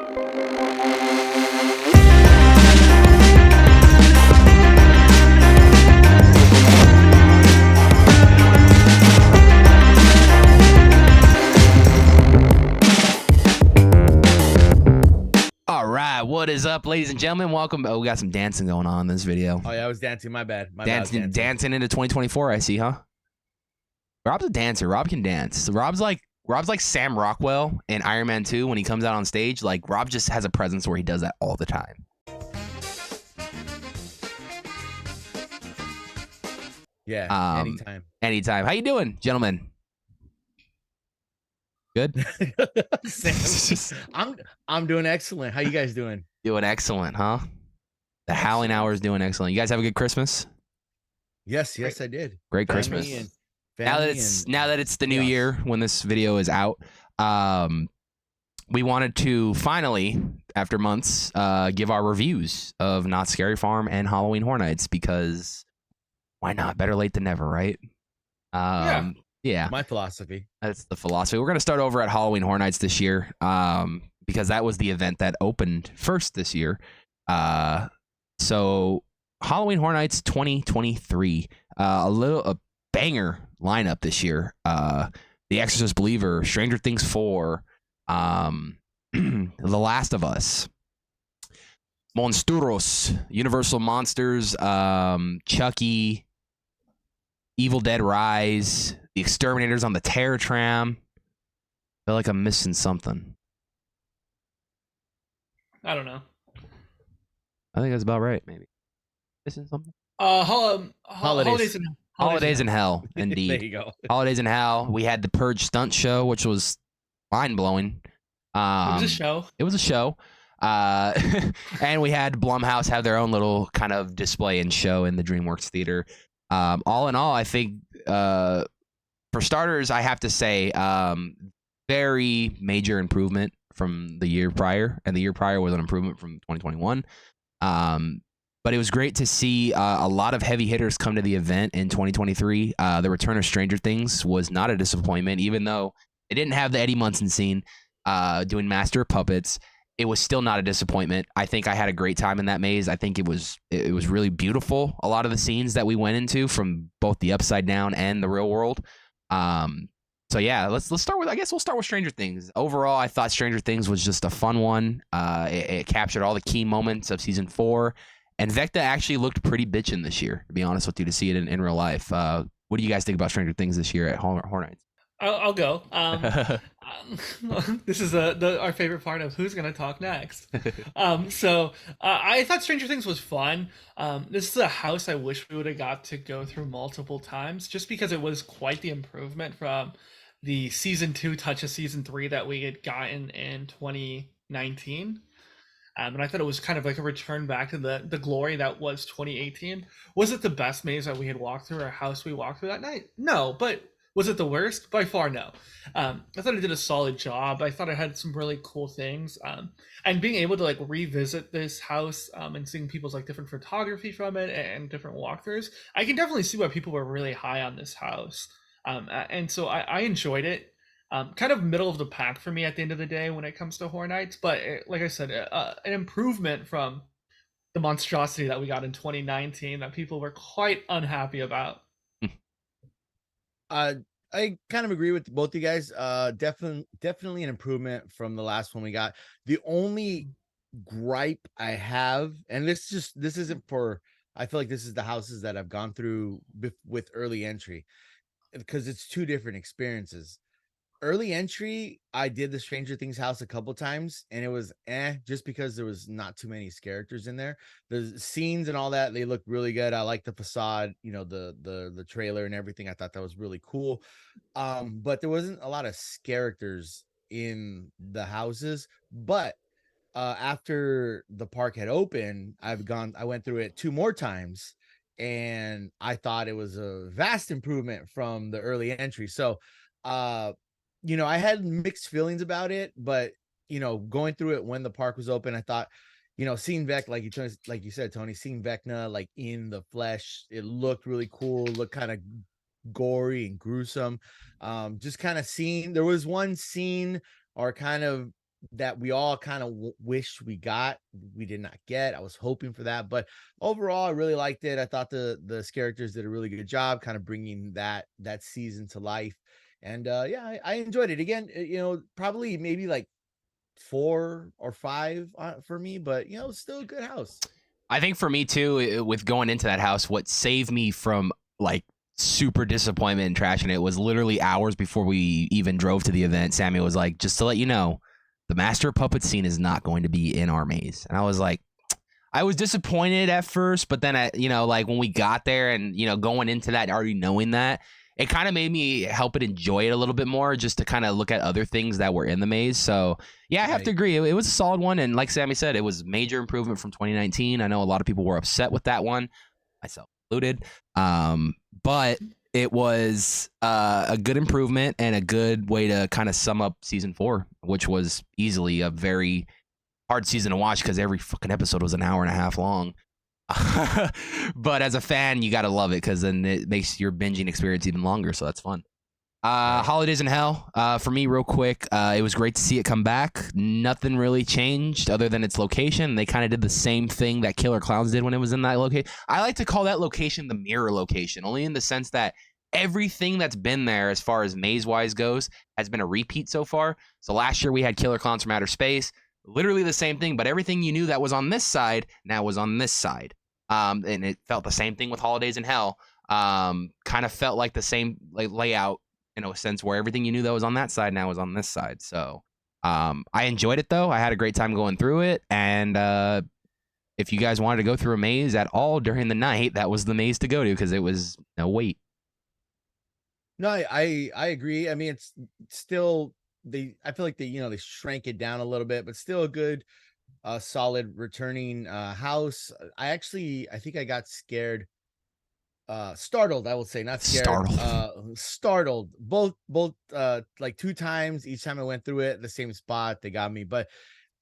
All right, what is up, ladies and gentlemen? Welcome. Oh, we got some dancing going on in this video. Oh yeah, I was dancing. My bad. Dancing into 2024. I see, huh? Rob's a dancer. Rob can dance. So Rob's like Sam Rockwell in Iron Man 2 when he comes out on stage. Like Rob just has a presence where he does that all the time. Yeah, Anytime. How you doing, gentlemen? Good. I'm doing excellent. How you guys doing? Doing excellent, huh? The howling hour is doing excellent. You guys have a good Christmas? Yes, I did. Great Christmas. Now that it's the new year when this video is out, we wanted to finally, after months, give our reviews of Not Scary Farm and Halloween Horror Nights, because why not? Better late than never, right? Yeah. My philosophy. That's the philosophy. We're gonna start over at Halloween Horror Nights this year, because that was the event that opened first this year. So Halloween Horror Nights 2023, a banger lineup this year. The Exorcist Believer, Stranger Things 4, The Last of Us, Monstruos, Universal Monsters, Chucky, Evil Dead Rise, The Exterminators on the Terror Tram. I feel like I'm missing something. I don't know. I think that's about right, maybe. Missing something? Holidays in Hell, indeed. There you go. Holidays in Hell. We had the Purge stunt show, which was mind-blowing. It was a show. It was a show. And we had Blumhouse have their own little kind of display and show in the DreamWorks Theater. All in all, I think, for starters, I have to say, very major improvement from the year prior. And the year prior was an improvement from 2021. But it was great to see a lot of heavy hitters come to the event in 2023. The return of Stranger Things was not a disappointment, even though it didn't have the Eddie Munson scene doing Master of Puppets. It was still not a disappointment. I think I had a great time in that maze. I think it was really beautiful. A lot of the scenes that we went into from both the Upside Down and the real world. So yeah, let's start with. I guess we'll start with Stranger Things. Overall, I thought Stranger Things was just a fun one. It captured all the key moments of season 4. And Vecna actually looked pretty bitchin' this year, to be honest with you, to see it in real life. What do you guys think about Stranger Things this year at Horror Nights? I'll go. This is our favorite part of who's going to talk next. So I thought Stranger Things was fun. This is a house I wish we would have got to go through multiple times, just because it was quite the improvement from the season 2 touch of season 3 that we had gotten in 2019. And I thought it was kind of like a return back to the glory that was 2018. Was it the best maze that we had walked through, or house we walked through that night? No, but was it the worst? By far, no. I thought it did a solid job. I thought it had some really cool things. And being able to like revisit this house and seeing people's like different photography from it and different walkthroughs, I can definitely see why people were really high on this house. And so I enjoyed it. Kind of middle of the pack for me at the end of the day when it comes to Horror Nights, but like I said, an improvement from the monstrosity that we got in 2019 that people were quite unhappy about. I kind of agree with both you guys. Definitely an improvement from the last one we got. The only gripe I have, and this isn't for, I feel like this is the houses that I've gone through with early entry, because it's two different experiences. Early entry, I did the Stranger Things house a couple times, and it was just because there was not too many characters in there. The scenes and all that, they look really good. I like the facade, the trailer and everything. I thought that was really cool. But there wasn't a lot of characters in the houses. But after the park had opened, I went through it 2 more times, and I thought it was a vast improvement from the early entry. So I had mixed feelings about it, but going through it when the park was open, I thought, seeing like you said, Tony, seeing Vecna like in the flesh, it looked really cool, looked kind of gory and gruesome. Just kind of seeing, there was one scene or kind of that we all kind of wish we did not get. I was hoping for that, but overall I really liked it. I thought the characters did a really good job kind of bringing that season to life. And yeah, I enjoyed it. Again, probably maybe like 4 or 5 for me, but it's still a good house. I think for me too, with going into that house, what saved me from like super disappointment and trashing it was literally hours before we even drove to the event. Sammy was like, just to let you know, the master puppet scene is not going to be in our maze. And I was like, I was disappointed at first, but then like when we got there and, going into that, already knowing that, it kind of made me help it enjoy it a little bit more, just to kind of look at other things that were in the maze. So yeah, I have to agree. It was a solid one. And like Sammy said, it was major improvement from 2019. I know a lot of people were upset with that one, myself included. But it was a good improvement and a good way to kind of sum up season 4, which was easily a very hard season to watch because every fucking episode was an hour and a half long. But as a fan, you got to love it because then it makes your binging experience even longer. So that's fun. Holidays in Hell, for me, real quick, it was great to see it come back. Nothing really changed other than its location. They kind of did the same thing that Killer Clowns did when it was in that location. I like to call that location the mirror location, only in the sense that everything that's been there as far as maze-wise goes has been a repeat so far. So last year we had Killer Clowns from Outer Space, literally the same thing, but everything you knew that was on this side now was on this side. And it felt the same thing with Holidays in Hell. Kind of felt like the same layout, in a sense, where everything you knew that was on that side now was on this side. So I enjoyed it, though. I had a great time going through it. And if you guys wanted to go through a maze at all during the night, that was the maze to go to because it was no wait. No, I agree. I mean, it's still I feel like they shrank it down a little bit, but still a good solid returning house. I think I got scared, startled, I will say, not scared. Startled both like 2 times. Each time I went through it, the same spot, they got me. But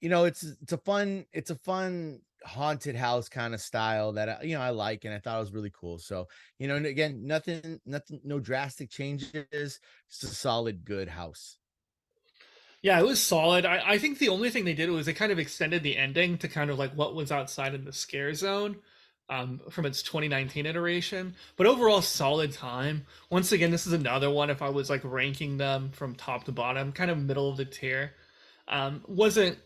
it's a fun haunted house kind of style that I like, and I thought it was really cool. So and again, nothing, no drastic changes, just a solid good house. Yeah, it was solid. I think the only thing they did was they kind of extended the ending to kind of like what was outside in the scare zone, from its 2019 iteration. But overall, solid time. Once again, this is another one. If I was like ranking them from top to bottom, kind of middle of the tier. Wasn't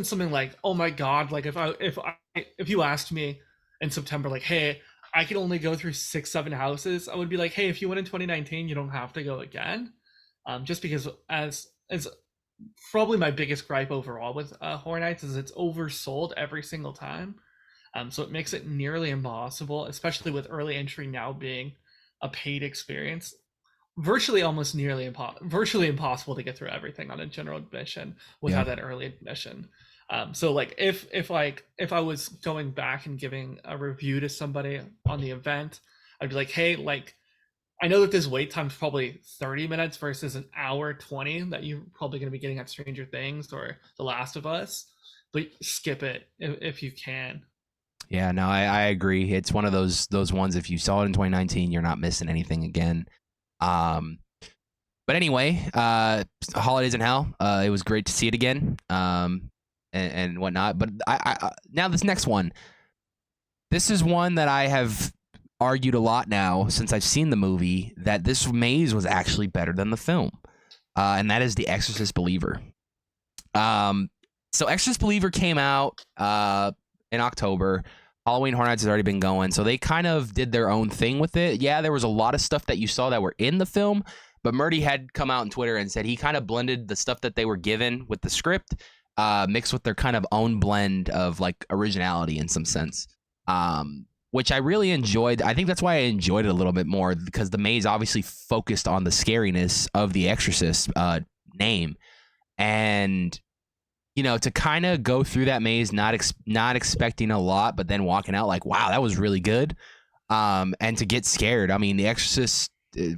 something like, oh my god, like if you asked me in September, like, hey, I could only go through 6-7 houses, I would be like, hey, if you went in 2019, you don't have to go again. Just because as probably my biggest gripe overall with Horror Nights is it's oversold every single time. So it makes it nearly impossible, especially with early entry now being a paid experience. Virtually virtually impossible to get through everything on a general admission without that early admission. So like if I was going back and giving a review to somebody on the event, I'd be like, hey, like, I know that this wait time is probably 30 minutes versus an hour 20 that you're probably going to be getting at Stranger Things or The Last of Us, but skip it if you can. Yeah, no, I agree. It's one of those ones, if you saw it in 2019, you're not missing anything again. But anyway, Holidays in Hell, it was great to see it again, and whatnot. But I now this next one, this is one that I have argued a lot now since I've seen the movie, that this maze was actually better than the film, and that is The Exorcist Believer. So Exorcist Believer came out in October. Halloween Horror Nights has already been going, so they kind of did their own thing with it. Yeah, there was a lot of stuff that you saw that were in the film, but Murdy had come out on Twitter and said he kind of blended the stuff that they were given with the script, mixed with their kind of own blend of like originality in some sense, which I really enjoyed. I think that's why I enjoyed it a little bit more, because the maze obviously focused on the scariness of the Exorcist name, and to kind of go through that maze, not expecting a lot, but then walking out like, wow, that was really good. And to get scared. I mean, The Exorcist,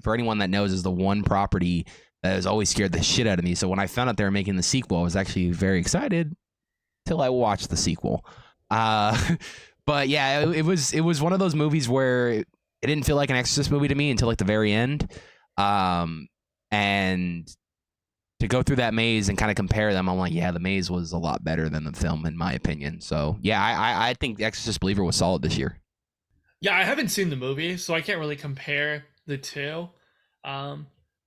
for anyone that knows, is the one property that has always scared the shit out of me. So when I found out they were making the sequel, I was actually very excited till I watched the sequel. But yeah, it was one of those movies where it didn't feel like an Exorcist movie to me until like the very end. And to go through that maze and kind of compare them, I'm like, yeah, the maze was a lot better than the film in my opinion. So yeah, I think The Exorcist Believer was solid this year. Yeah, I haven't seen the movie, so I can't really compare the two.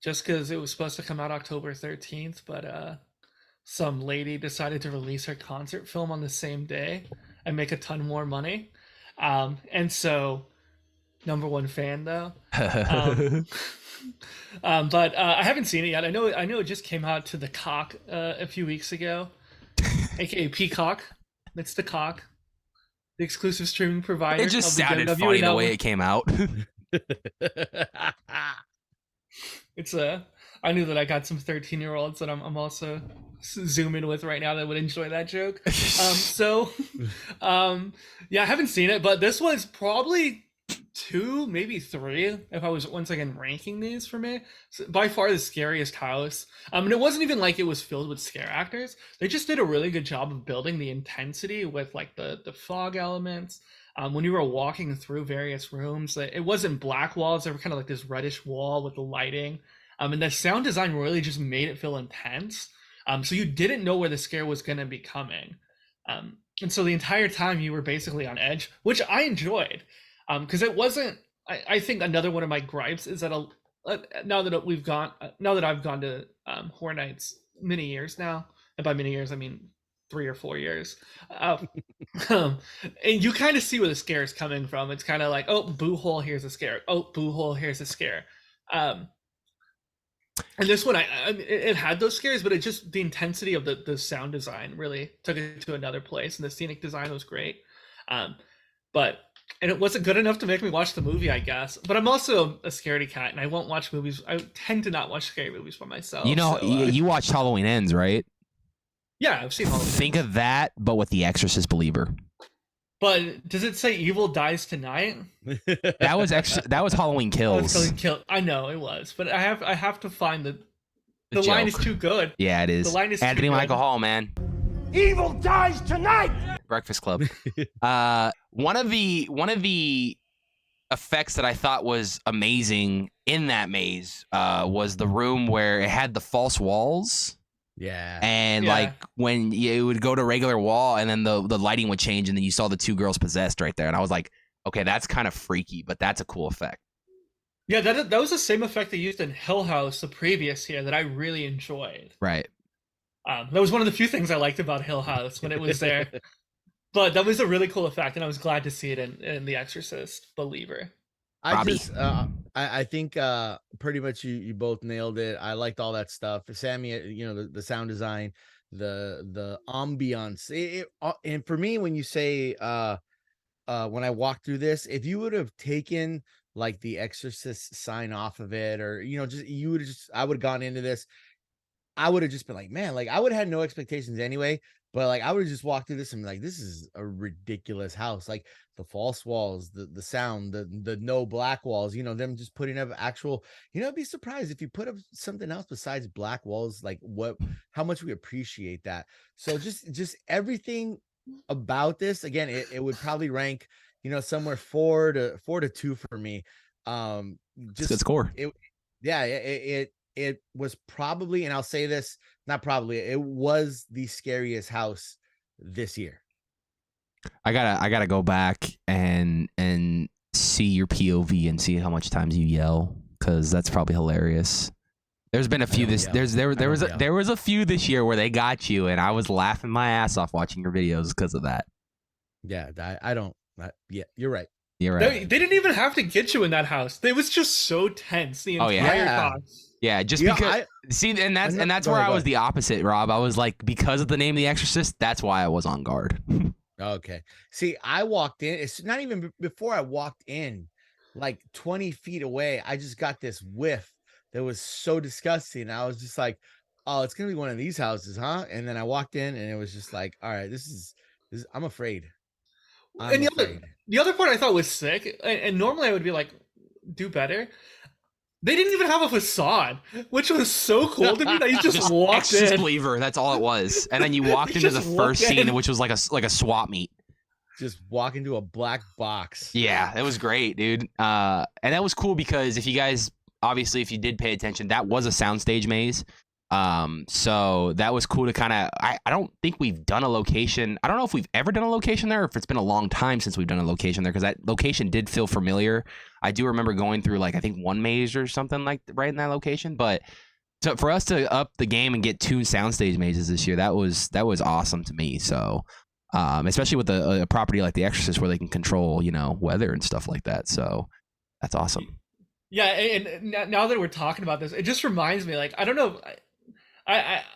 Just because it was supposed to come out October 13th, but some lady decided to release her concert film on the same day and make a ton more money. And so, number one fan though. Um, but I haven't seen it yet. I know it just came out to the Cock a few weeks ago, aka Peacock. It's the Cock, the exclusive streaming provider. It just of the sounded WWE funny the way network. it came out. It's I knew that I got some 13-year-olds that I'm also zooming with right now that would enjoy that joke. Yeah, I haven't seen it, but this was probably 2, maybe 3, if I was once again ranking these for me. So by far the scariest house. And it wasn't even like it was filled with scare actors. They just did a really good job of building the intensity with like the fog elements. When you were walking through various rooms, it wasn't black walls. They were kind of like this reddish wall with the lighting. And the sound design really just made it feel intense. So you didn't know where the scare was going to be coming. And so the entire time you were basically on edge, which I enjoyed. Because it wasn't, I think another one of my gripes is that now that I've gone to Horror Nights many years now, and by many years I mean 3 or 4 years, and you kind of see where the scare is coming from. It's kind of like, oh, boo hole, here's a scare. Oh, boo hole, here's a scare. And this one, it had those scares, but it just, the intensity of the sound design really took it to another place, and the scenic design was great. And it wasn't good enough to make me watch the movie, I guess. But I'm also a scaredy cat, and I won't watch movies. I tend to not watch scary movies by myself. You know, you watched Halloween Ends, right? Yeah, I've seen Halloween Think Ends. of that, but with The Exorcist Believer. But does it say evil dies tonight? That was Halloween Kills. I know it was, but I have to find the line is too good. Yeah, it is. The line is Anthony too Michael good. Hall, man. Evil dies tonight. Breakfast Club. One of the effects that I thought was amazing in that maze was the room where it had the false walls. Yeah. And Yeah. like when you would go to regular wall and then the lighting would change and then you saw the 2 girls possessed right there. And I was like, okay, that's kind of freaky, but that's a cool effect. Yeah, that was the same effect they used in Hill House the previous year that I really enjoyed. Right. That was one of the few things I liked about Hill House when it was there. But that was a really cool effect, and I was glad to see it in The Exorcist Believer. Robbie. I think pretty much you both nailed it. I liked all that stuff. Sammy, the sound design, the ambiance. And for me, when you say when I walked through this, if you would have taken like the Exorcist sign off of it, or I would have gone into this, I would have just been like, man, like I would have had no expectations anyway. But like I would have just walked through this and be like, this is a ridiculous house. Like the false walls, the sound, the no black walls, them just putting up actual, I'd be surprised if you put up something else besides black walls, like how much we appreciate that. So just everything about this, again, it would probably rank, somewhere 4 to 2 for me. It's a good score. It was probably, and I'll say this, not probably, it was the scariest house this year. I gotta go back and see your POV and see how much times you yell, because that's probably hilarious. There's been a few there was a few this year where they got you, and I was laughing my ass off watching your videos because of that. Yeah, yeah, you're right. You're right. They didn't even have to get you in that house. It was just so tense the entire time. Yeah, just because that's where I was the opposite, Rob. I was like, because of the name of The Exorcist, that's why I was on guard. Okay. See, I walked in. It's not even before I walked in, like 20 feet away. I just got this whiff that was so disgusting. I was just like, oh, it's gonna be one of these houses, huh? And then I walked in, and it was just like, all right, this is. I'm afraid. The other part I thought was sick, and normally I would be like, do better. They didn't even have a facade, which was so cool to me that you just walked Exorcist in. Believer, that's all it was. And then you walked into the first scene, which was like a swap meet. Just walk into a black box. Yeah, it was great, dude. And that was cool because if you did pay attention, that was a soundstage maze. So that was cool to kind of. I don't think we've done a location. I don't know if we've ever done a location there, or if it's been a long time since we've done a location there, because that location did feel familiar. I do remember going through like I think one maze or something like right in that location, but. So for us to up the game and get 2 soundstage mazes this year, that was awesome to me. So, especially with a property like The Exorcist where they can control, weather and stuff like that. So that's awesome. Yeah, and now that we're talking about this, it just reminds me, like, I don't know,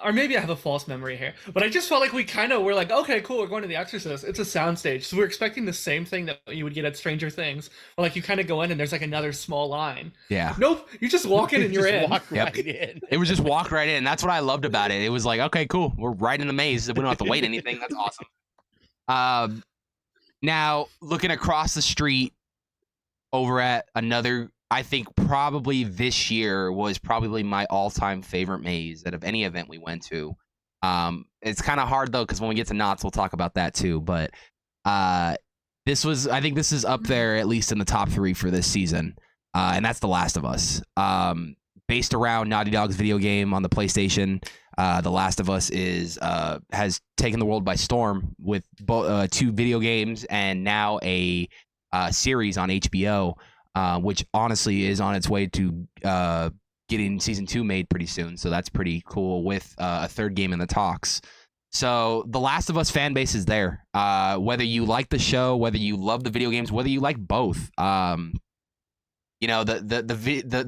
or maybe I have a false memory here, but I just felt like we kind of were like, okay, cool, we're going to The Exorcist. It's a soundstage, so we're expecting the same thing that you would get at Stranger Things. Or like you kind of go in and there's like another small line. Yeah. Nope, you just walk in and you're in. Walk right in. It was just walk right in. That's what I loved about it. It was like, okay, cool, we're right in the maze. We don't have to wait anything. That's awesome. Now looking across the street over at another. I think probably this year was probably my all-time favorite maze out of any event we went to. It's kind of hard though because when we get to knots, we'll talk about that too. But I think this is up there at least in the top 3 for this season, and that's The Last of Us. Based around Naughty Dog's video game on the PlayStation, The Last of Us has taken the world by storm with 2 video games and now a series on HBO. Which honestly is on its way to getting season 2 made pretty soon. So that's pretty cool with a 3rd game in the talks. So the Last of Us fan base is there. Whether you like the show, whether you love the video games, whether you like both. The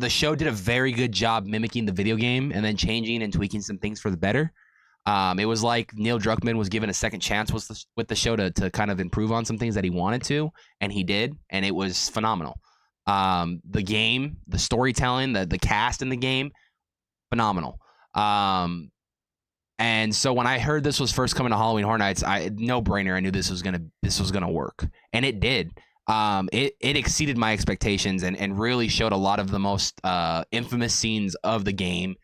show did a very good job mimicking the video game and then changing and tweaking some things for the better. It was like Neil Druckmann was given a second chance with the show to kind of improve on some things that he wanted to, and he did, and it was phenomenal. The game, the storytelling, the cast in the game, phenomenal. And so when I heard this was first coming to Halloween Horror Nights, no brainer. I knew this was gonna work, and it did. It exceeded my expectations and really showed a lot of the most infamous scenes of the game.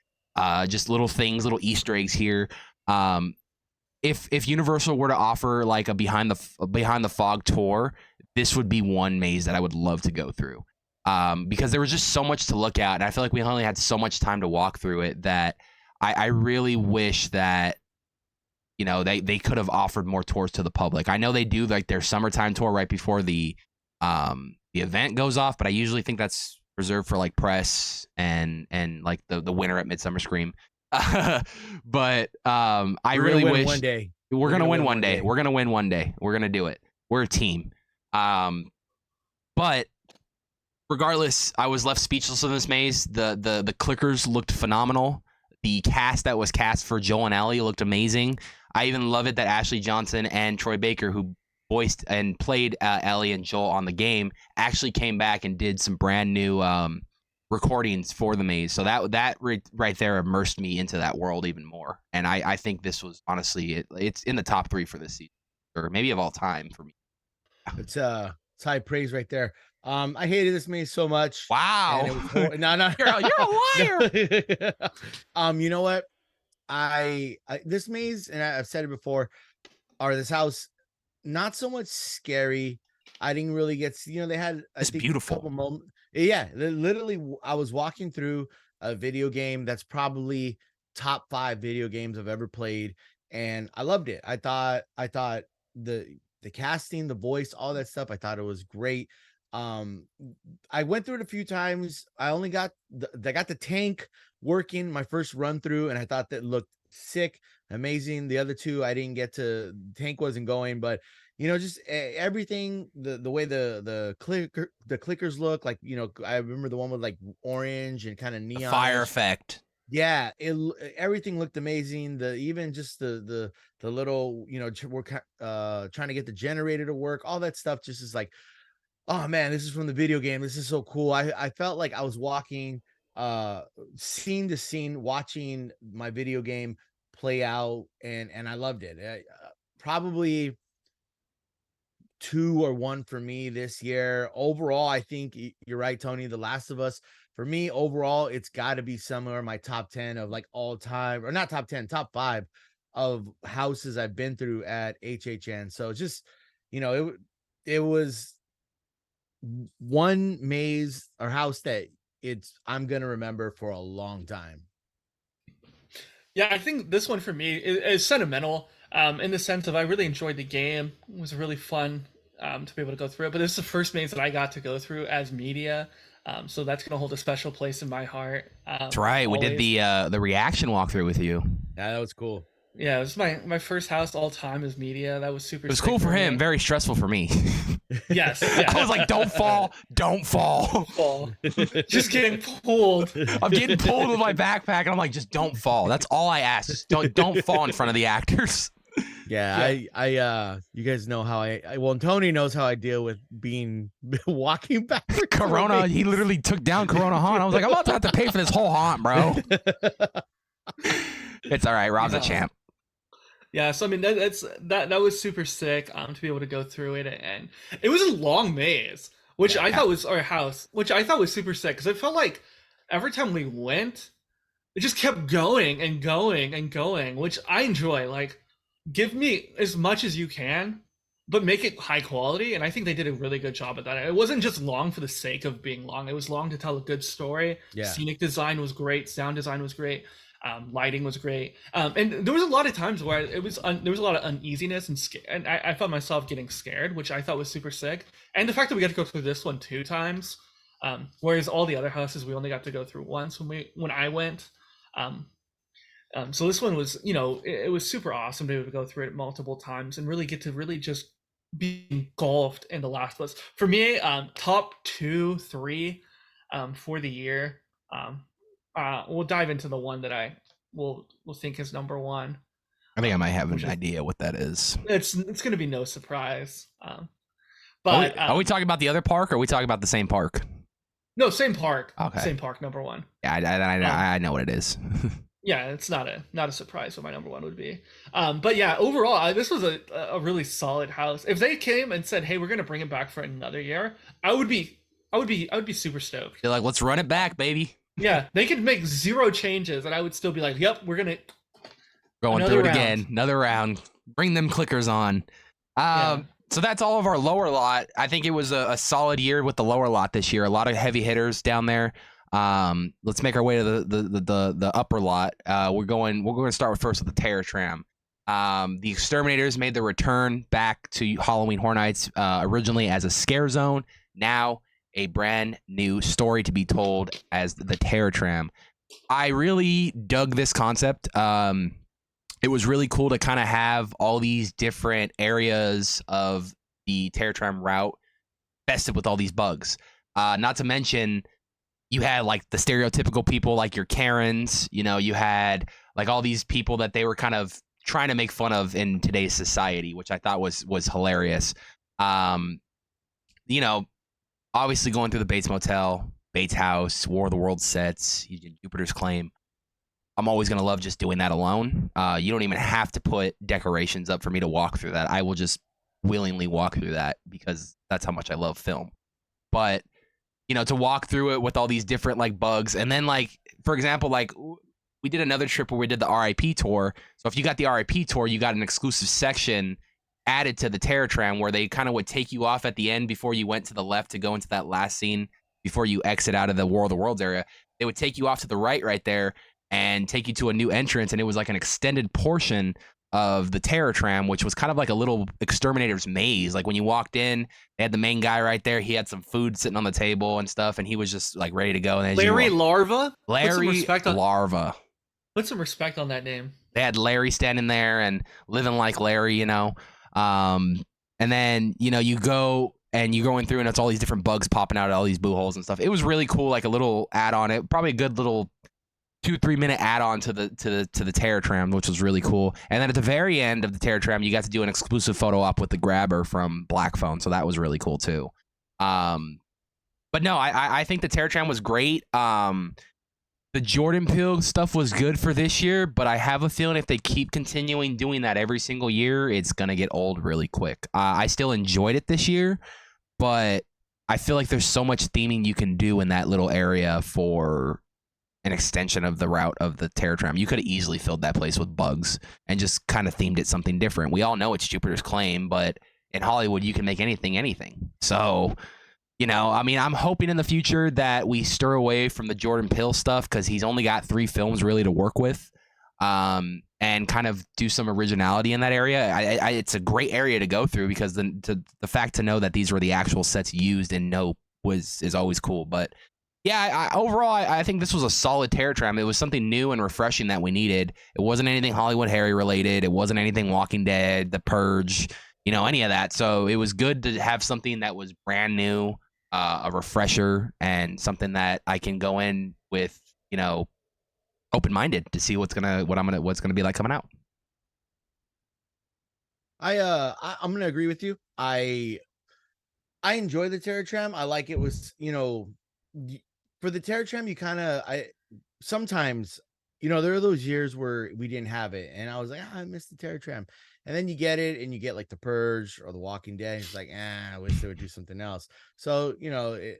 Just little things, little Easter eggs here. If Universal were to offer like a behind the fog tour, this would be one maze that I would love to go through. Because there was just so much to look at, and I feel like we only had so much time to walk through it that I really wish that they could have offered more tours to the public. I know they do like their summertime tour right before the event goes off, but I usually think that's reserved for like press and like the winter at Midsummer Scream. But I really wish one day. We're gonna win one day. We're gonna win one day. We're gonna do it. We're a team. But regardless, I was left speechless in this maze. The clickers looked phenomenal. The cast that was cast for Joel and Ellie looked amazing. I even love it that Ashley Johnson and Troy Baker, who voiced and played Ellie and Joel on the game, actually came back and did some brand new recordings for the maze. So that right there immersed me into that world even more. And I think this was honestly it's in the top 3 for this season, or maybe of all time for me. It's high praise right there. I hated this maze so much. Wow. No, You're a liar. You know what? I this maze, and I've said it before, or this house, not so much scary. I didn't really get, they had It's beautiful. a couple moments. Yeah, literally, I was walking through a video game that's probably top 5 video games I've ever played, and I loved it. I thought the casting, the voice, all that stuff, I thought it was great. I went through it a few times. I only got the tank working my first run through, and I thought that looked sick, amazing. The other 2 I didn't get to, tank wasn't going, but just everything, the way the clickers look like, I remember the one with like orange and kind of neon fire effect. Yeah, everything looked amazing. Even just the little, we're trying to get the generator to work, all that stuff just is like, oh man, this is from the video game. This is so cool. I felt like I was walking scene to scene, watching my video game play out, and I loved it. Probably 2 or 1 for me this year. Overall, I think you're right, Tony. The Last of Us, for me, overall, it's got to be somewhere in my top 10 of like all time, or not top 10, top 5 of houses I've been through at HHN. So just, it was one maze or house that I'm gonna remember for a long time. Yeah, I think this one for me is sentimental, in the sense of I really enjoyed the game. It was really fun, to be able to go through it. But this is the first maze that I got to go through as media, so that's gonna hold a special place in my heart. That's right. We did Always. the reaction walkthrough with you. Yeah, that was cool. Yeah, it was my first house all time as media. That was super. It was sick cool for him. me. Very stressful for me. Yes. Yeah. I was like, don't fall, don't fall. Fall. Just getting pulled. I'm getting pulled with my backpack, and I'm like, just don't fall. That's all I ask. Just don't fall in front of the actors. Yeah, you guys know how well, Tony knows how I deal with being walking backwards. Corona, he literally took down Corona haunt. I was like, I'm about to have to pay for this whole haunt, bro. It's all right. Rob's a champ. Yeah, so I mean that was super sick, to be able to go through it, and it was a long maze, which I thought was our house, which I thought was super sick because it felt like every time we went, it just kept going and going and going, which I enjoy. Like, give me as much as you can, but make it high quality, and I think they did a really good job at that. It wasn't just long for the sake of being long; it was long to tell a good story. Yeah. Scenic design was great, sound design was great. Lighting was great, and there was a lot of times where there was a lot of uneasiness and I found myself getting scared, which I thought was super sick. And the fact that we got to go through this one 2 times, whereas all the other houses we only got to go through once when I went. So this one was, it was super awesome to be able to go through it multiple times and really get to really just be engulfed in the last place. For me, top 2, 3 for the year. We'll dive into the one that I will think is number 1. I think I might have an idea what that is. It's going to be no surprise. But are we talking about the other park, or are we talking about the same park? No, same park. Okay. Same park, number 1. Yeah, I know what it is. Yeah, it's not a surprise what my number 1 would be. But yeah, overall, this was a really solid house. If they came and said, "Hey, we're going to bring it back for another year," I would be super stoked. They're like, "Let's run it back, baby." Yeah, they could make 0 changes, and I would still be like, "Yep, we're gonna going through it again, another round. Bring them clickers on." So that's all of our lower lot. I think it was a solid year with the lower lot this year. A lot of heavy hitters down there. Let's make our way to the upper lot. We're going to start first with the Terror Tram. The Exterminators made their return back to Halloween Horror Nights, originally as a scare zone. Now a brand new story to be told as the Terror Tram. I really dug this concept. It was really cool to kind of have all these different areas of the Terror Tram route fested with all these bugs. Not to mention, you had like the stereotypical people like your Karens. You had like all these people that they were kind of trying to make fun of in today's society, which I thought was hilarious. Obviously going through the Bates Motel, Bates House, War of the Worlds sets, Jupiter's Claim. I'm always going to love just doing that alone. You don't even have to put decorations up for me to walk through that. I will just willingly walk through that because that's how much I love film. But, to walk through it with all these different like bugs. And then like, for example, like we did another trip where we did the RIP tour. So if you got the RIP tour, you got an exclusive section added to the Terror Tram where they kind of would take you off at the end before you went to the left to go into that last scene before you exit out of the War of the Worlds area. They would take you off to the right there and take you to a new entrance, and it was like an extended portion of the Terror Tram, which was kind of like a little exterminator's maze. Like when you walked in, they had the main guy right there. He had some food sitting on the table and stuff, and he was just like ready to go. And Larry Larva? Larry Larva. Put some respect on that name. They had Larry standing there and living like Larry, and then, you go and you're going through and it's all these different bugs popping out of all these boo holes and stuff. It was really cool, like a little add-on. It probably a good little 2-3 minute add-on to the Terror Tram, which was really cool. And then at the very end of the Terror Tram, you got to do an exclusive photo op with the grabber from Black Phone, so that was really cool too. But no, I think the Terror Tram was great. The Jordan Peele stuff was good for this year, but I have a feeling if they keep continuing doing that every single year, it's gonna get old really quick. I still enjoyed it this year, but I feel like there's so much theming you can do in that little area for an extension of the route of the Terror Tram. You could have easily filled that place with bugs and just kind of themed it something different. We all know it's Jupiter's Claim, but in Hollywood, you can make anything. So, I'm hoping in the future that we stir away from the Jordan Peele stuff because he's only got 3 films really to work with. and kind of do some originality in that area. It's a great area to go through because the fact to know that these were the actual sets used in Nope is always cool. But yeah, overall, I think this was a solid Terror Tram. It was something new and refreshing that we needed. It wasn't anything Hollywood Harry related. It wasn't anything Walking Dead, The Purge, any of that. So it was good to have something that was brand new, a refresher, and something that I can go in with, open-minded to see what's gonna be like coming out. I'm gonna agree with you. I enjoy the Terror Tram. I like it was, for the Terror Tram, you kind of sometimes, there are those years where we didn't have it, and I was like, I missed the Terror Tram. And then you get it, and you get like The Purge or The Walking Dead. It's like, I wish they would do something else. So,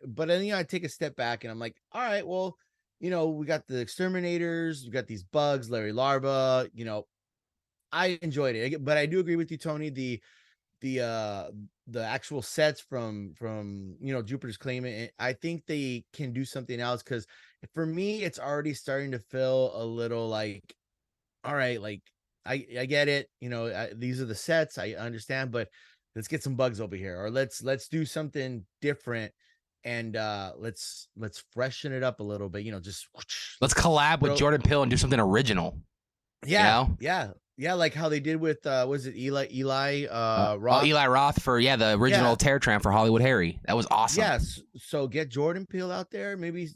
but then I take a step back, and I'm like, all right, well, we got the Exterminators, we got these bugs, Larry Larva. I enjoyed it, but I do agree with you, Tony. The actual sets from Jupiter's Claim, I think they can do something else, because for me it's already starting to feel a little like, all right, like I get it, these are the sets, I understand, but let's get some bugs over here, or let's do something different, and let's freshen it up a little bit, just let's collab with Jordan Peele and do something original. Yeah, like how they did with was it Eli Roth? Eli Roth for the original Terror Tram for Hollywood Harry. That was awesome. Yes, so get Jordan Peele out there, maybe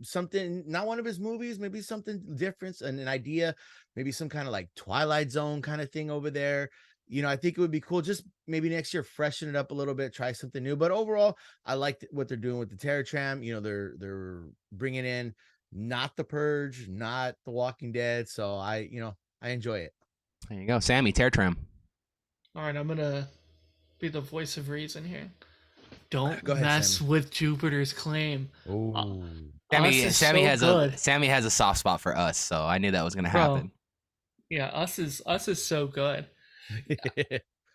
something, not one of his movies, maybe something different, and an idea, maybe some kind of like Twilight Zone kind of thing over there. I think it would be cool. Just maybe next year freshen it up a little bit, try something new. But overall, I like what they're doing with the Terror Tram. They're bringing in not The Purge, not The Walking Dead. So I enjoy it. There you go, Sammy, Terror Tram. All right, I'm gonna be the voice of reason here. Don't Go ahead, mess Sammy. with Jupiter's Claim. Oh, Sammy has a soft spot for Us, so I knew that was gonna happen. Yeah, Us is so good.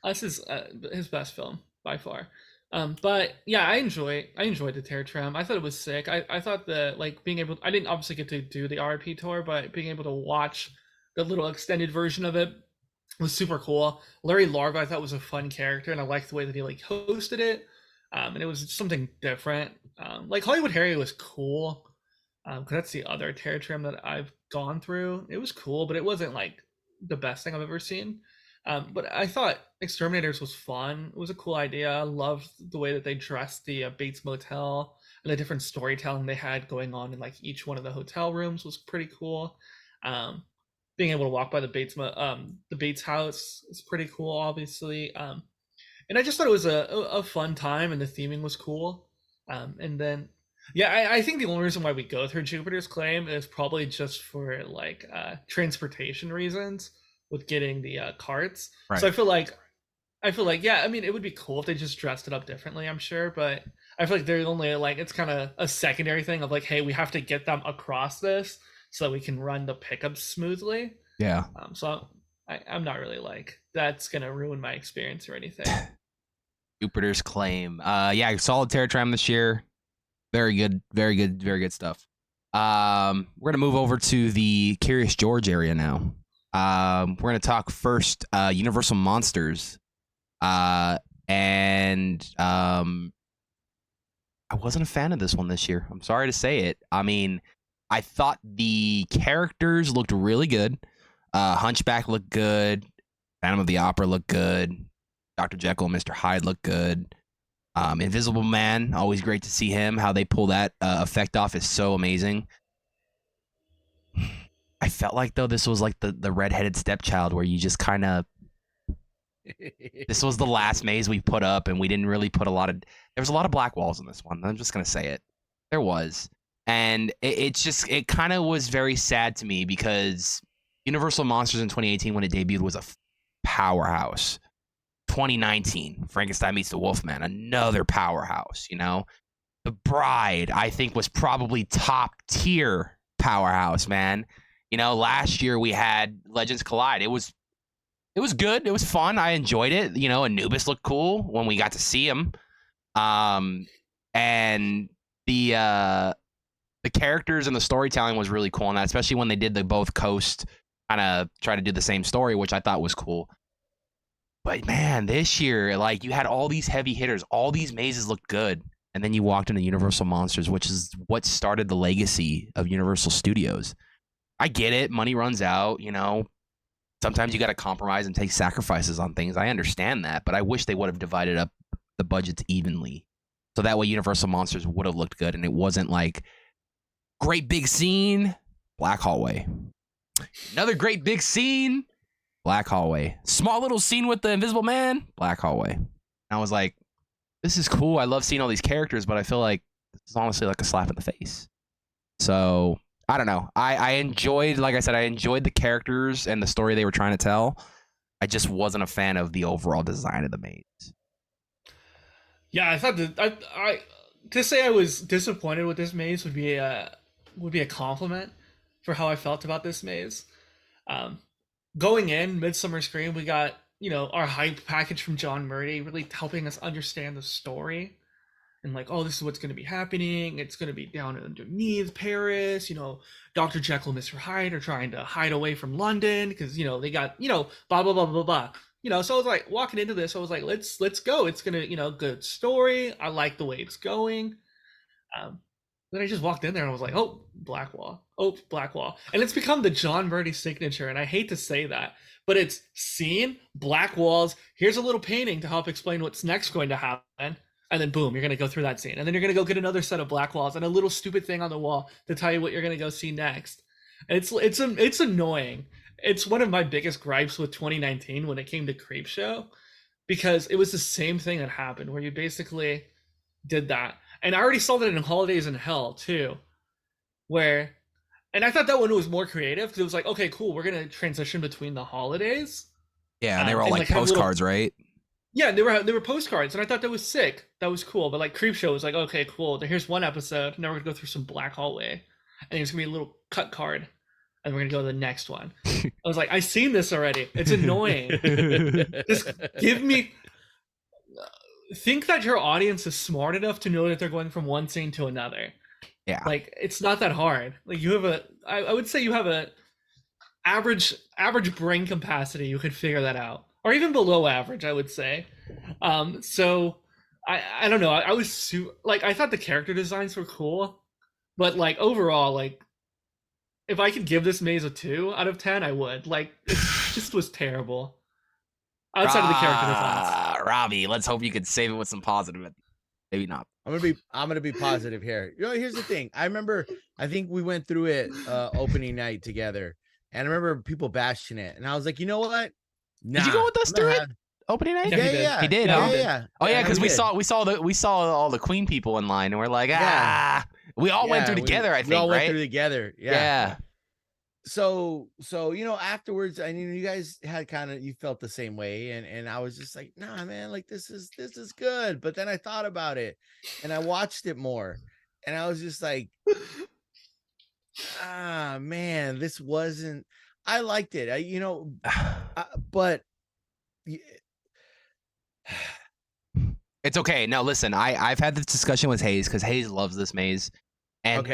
Us is his best film by far. But yeah, I enjoyed the Terror Tram. I thought it was sick. I thought that, like, being able, I didn't obviously get to do the RP tour, but being able to watch the little extended version of it was super cool. Larry Larva, I thought, was a fun character, and I liked the way that he like hosted it. And it was something different. Like Hollywood Harry was cool. Because that's the other Terror Tram that I've gone through. It was cool, but it wasn't like the best thing I've ever seen. But I thought Exterminators was fun. It was a cool idea. I loved the way that they dressed the Bates Motel, and the different storytelling they had going on in like each one of the hotel rooms was pretty cool. Being able to walk by the Bates house is pretty cool, obviously. And I just thought it was a fun time, and the theming was cool. And then, yeah, I think the only reason why we go through Jupiter's Claim is probably just for like transportation reasons with getting the carts. Right. So I feel like, yeah, I mean, it would be cool if they just dressed it up differently, I'm sure, but I feel like they're only like, it's kind of a secondary thing of like, hey, we have to get them across this so that we can run the pickups smoothly. Yeah. So I'm not really like, that's gonna ruin my experience or anything. Jupiter's Claim. Yeah, solid Terror Tram this year. Very good stuff. We're gonna move over to the Curious George area now. We're gonna talk first Universal Monsters. And I wasn't a fan of this one this year. I'm sorry to say it. I mean, I thought the characters looked really good. Hunchback looked good. Phantom of the Opera looked good. Dr. Jekyll and Mr. Hyde looked good. Invisible Man, always great to see him. How they pull that effect off is so amazing. I felt like, though, this was like the redheaded stepchild where you just kind of... This was the last maze we put up, and we didn't really put a lot of... There was a lot of black walls in this one. I'm just going to say it. There was. And it kind of was very sad to me because Universal Monsters in 2018, when it debuted, was a powerhouse. 2019, Frankenstein meets the Wolfman, another powerhouse, The Bride, I think, was probably top tier powerhouse, man. Last year we had Legends Collide. It was good. It was fun. I enjoyed it. Anubis looked cool when we got to see him. And the characters and the storytelling was really cool on that, especially when they did the both coast kind of try to do the same story, which I thought was cool. But man, this year, like you had all these heavy hitters, all these mazes looked good. And then you walked into Universal Monsters, which is what started the legacy of Universal Studios. I get it. Money runs out, you know. Sometimes you got to compromise and take sacrifices on things. I understand that, but I wish they would have divided up the budgets evenly. So that way Universal Monsters would have looked good and it wasn't like great big scene, black hallway. Another great big scene, black hallway. Small little scene with the Invisible Man, black hallway. And I was like, this is cool. I love seeing all these characters, but I feel like this is honestly like a slap in the face. So I don't know. I enjoyed, like I said, I enjoyed the characters and the story they were trying to tell. I just wasn't a fan of the overall design of the maze. Yeah, I thought that I to say I was disappointed with this maze would be a compliment for how I felt about this maze. Going in Midsummer Scream, we got, you know, our hype package from John Murray really helping us understand the story. And like, oh, this is what's going to be happening. It's going to be down underneath Paris. You know, Dr. Jekyll and Mr. Hyde are trying to hide away from London because, you know, they got, you know, blah, blah, blah, blah, blah. You know, so I was like, walking into this, I was like, let's go. It's going to, you know, good story. I like the way it's going. Then I just walked in there and I was like, oh, Blackwall. Oh, Blackwall. And it's become the John Murray signature. And I hate to say that, but it's scene, black walls. Here's a little painting to help explain what's next going to happen. And then boom, you're going to go through that scene. And then you're going to go get another set of black walls and a little stupid thing on the wall to tell you what you're going to go see next. And it's annoying. It's one of my biggest gripes with 2019 when it came to Creepshow, because it was the same thing that happened where you basically did that. And I already saw that in Holidays in Hell too, and I thought that one was more creative because it was like, okay, cool, we're going to transition between the holidays. Yeah, and they were all like postcards, right? Yeah, they were postcards, and I thought that was sick. That was cool. But like Creepshow was like, okay, cool. Here's one episode. Now we're gonna go through some black hallway, and there's gonna be a little cut card, and we're gonna go to the next one. I was like, I've seen this already. It's annoying. Just give me. Think that your audience is smart enough to know that they're going from one scene to another. Yeah, like it's not that hard. Like you have I would say you have a average brain capacity. You could figure that out. Or even below average, I would say. So I don't know. I was like, I thought the character designs were cool, but like overall, like if I could give this maze a 2 out of 10, I would. Like it just was terrible. Outside of the character designs. Robbie, let's hope you can save it with some positive. Maybe not. I'm gonna be positive here. You know, here's the thing. I think we went through it opening night together, and I remember people bashing it, and I was like, you know what? Nah, did you go with us through it opening night? Yeah, he did. Yeah. Oh yeah, because we saw all the Queen people in line, and we're like, we all went through together. I think we all right? went through together. Yeah. So you know, afterwards, I mean, you guys had you felt the same way, and I was just like, nah, man, like this is good. But then I thought about it, and I watched it more, and I was just like, man, this wasn't. I liked it. But it's okay. No, listen, I've had this discussion with Hayes because Hayes loves this maze, and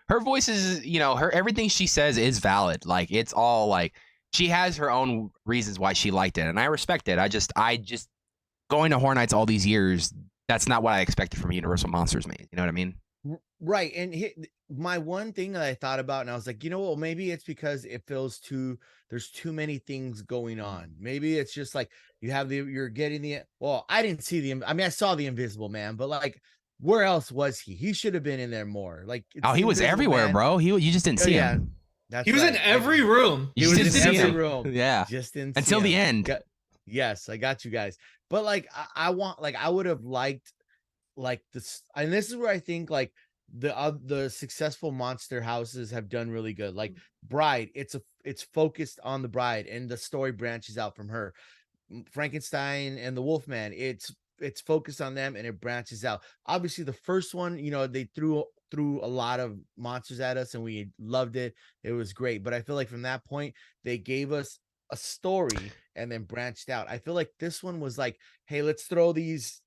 her voice is, you know, everything she says is valid. Like it's all like she has her own reasons why she liked it, and I respect it. I just going to Horror Nights all these years, that's not what I expected from Universal Monsters maze. You know what I mean? Right. And my one thing that I thought about, and I was like, you know what, maybe it's because it feels there's too many things going on. Maybe it's just like you're getting I didn't see I saw the Invisible Man, but like, where else was he? He should have been in there more. Like, he was everywhere, man. Bro. You just didn't see him. He was in every room. He was in every room. Yeah. Just didn't until the end. Yes, I got you guys. But like, I would have liked like this, and this is where I think like the successful monster houses have done really good. Like Bride, it's focused on the bride, and the story branches out from her. Frankenstein and the Wolfman, it's focused on them, and it branches out. Obviously, the first one, you know, they threw a lot of monsters at us, and we loved it. It was great, but I feel like from that point, they gave us a story and then branched out. I feel like this one was like, hey, let's throw these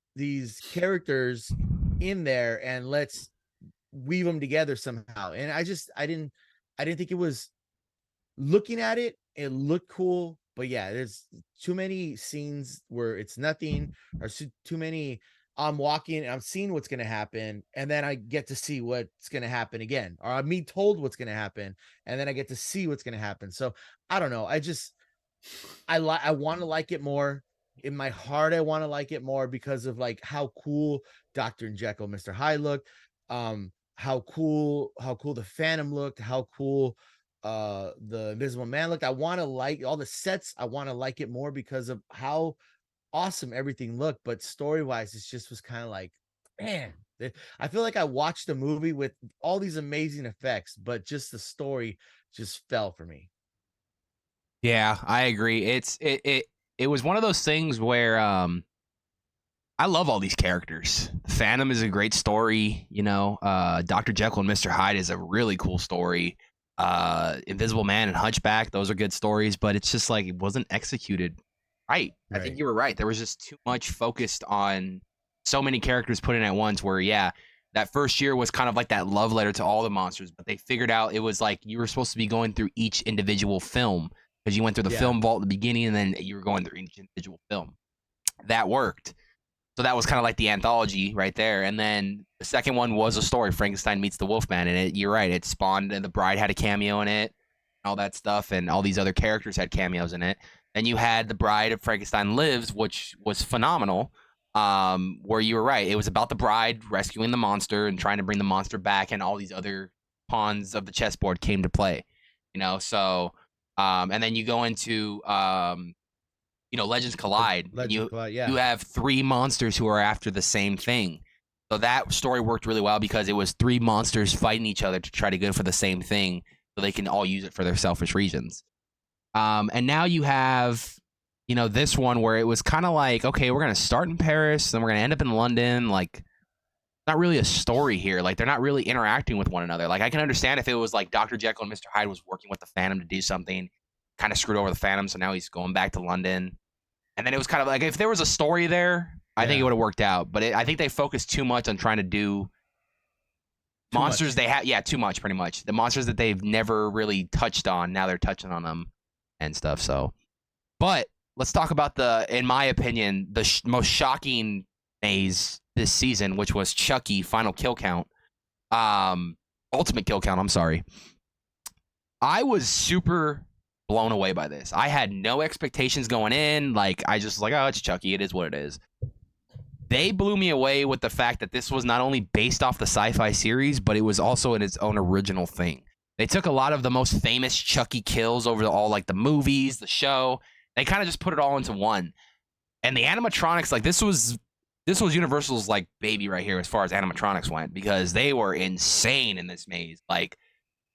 characters in there and let's weave them together somehow. And I didn't think it was looking at it, it looked cool, but yeah, there's too many scenes where it's nothing, or too many. I'm walking, I'm seeing what's gonna happen, and then I get to see what's gonna happen again, or I'm being told what's gonna happen, and then I get to see what's gonna happen. So I don't know. I want to like it more. In my heart, I want to like it more because of like how cool Dr. Jekyll, Mr. Hyde looked. How cool the Phantom looked, how cool the Invisible Man looked. I want to like all the sets. I want to like it more because of how awesome everything looked. But story wise, it just was kind of like, man, I feel like I watched a movie with all these amazing effects, but just the story just fell for me. Yeah, I agree. It was one of those things where I love all these characters. Phantom is a great story, you know. Dr. Jekyll and Mr. Hyde is a really cool story. Invisible Man and Hunchback, those are good stories, but it's just like it wasn't executed right. I think Right. you were right. There was just too much focused on so many characters put in at once where yeah, that first year was kind of like that love letter to all the monsters, but they figured out it was like you were supposed to be going through each individual film because you went through the Yeah. film vault at the beginning and then you were going through each individual film. That worked. So that was kind of like the anthology right there. And then the second one was a story, Frankenstein meets the Wolfman. And you're right, it spawned, and the Bride had a cameo in it, all that stuff, and all these other characters had cameos in it. Then you had The Bride of Frankenstein Lives, which was phenomenal, where you were right. It was about the bride rescuing the monster and trying to bring the monster back, and all these other pawns of the chessboard came to play. You know, so, and then you go into, Legends Collide. Yeah. You have three monsters who are after the same thing. So that story worked really well because it was three monsters fighting each other to try to go for the same thing so they can all use it for their selfish reasons. And now you have, this one where it was kind of like, okay, we're going to start in Paris, then we're going to end up in London. Like, not really a story here. Like, they're not really interacting with one another. Like, I can understand if it was like Dr. Jekyll and Mr. Hyde was working with the Phantom to do something, kind of screwed over the Phantom, so now he's going back to London. And then it was kind of like, if there was a story there, I think it would have worked out. But I think they focused too much on trying to do monsters they have. Yeah, too much, pretty much. The monsters that they've never really touched on, now they're touching on them and stuff. So, but let's talk about in my opinion, the most shocking maze this season, which was Chucky Final Kill Count. Ultimate Kill Count, I'm sorry. I was super blown away by this. I had no expectations going in. Like, I just was like, oh, it's Chucky. It is what it is. They blew me away with the fact that this was not only based off the sci-fi series, but it was also in its own original thing. They took a lot of the most famous Chucky kills over all like the movies, the show. They kind of just put it all into one. And the animatronics, like this was Universal's like baby right here as far as animatronics went, because they were insane in this maze. Like,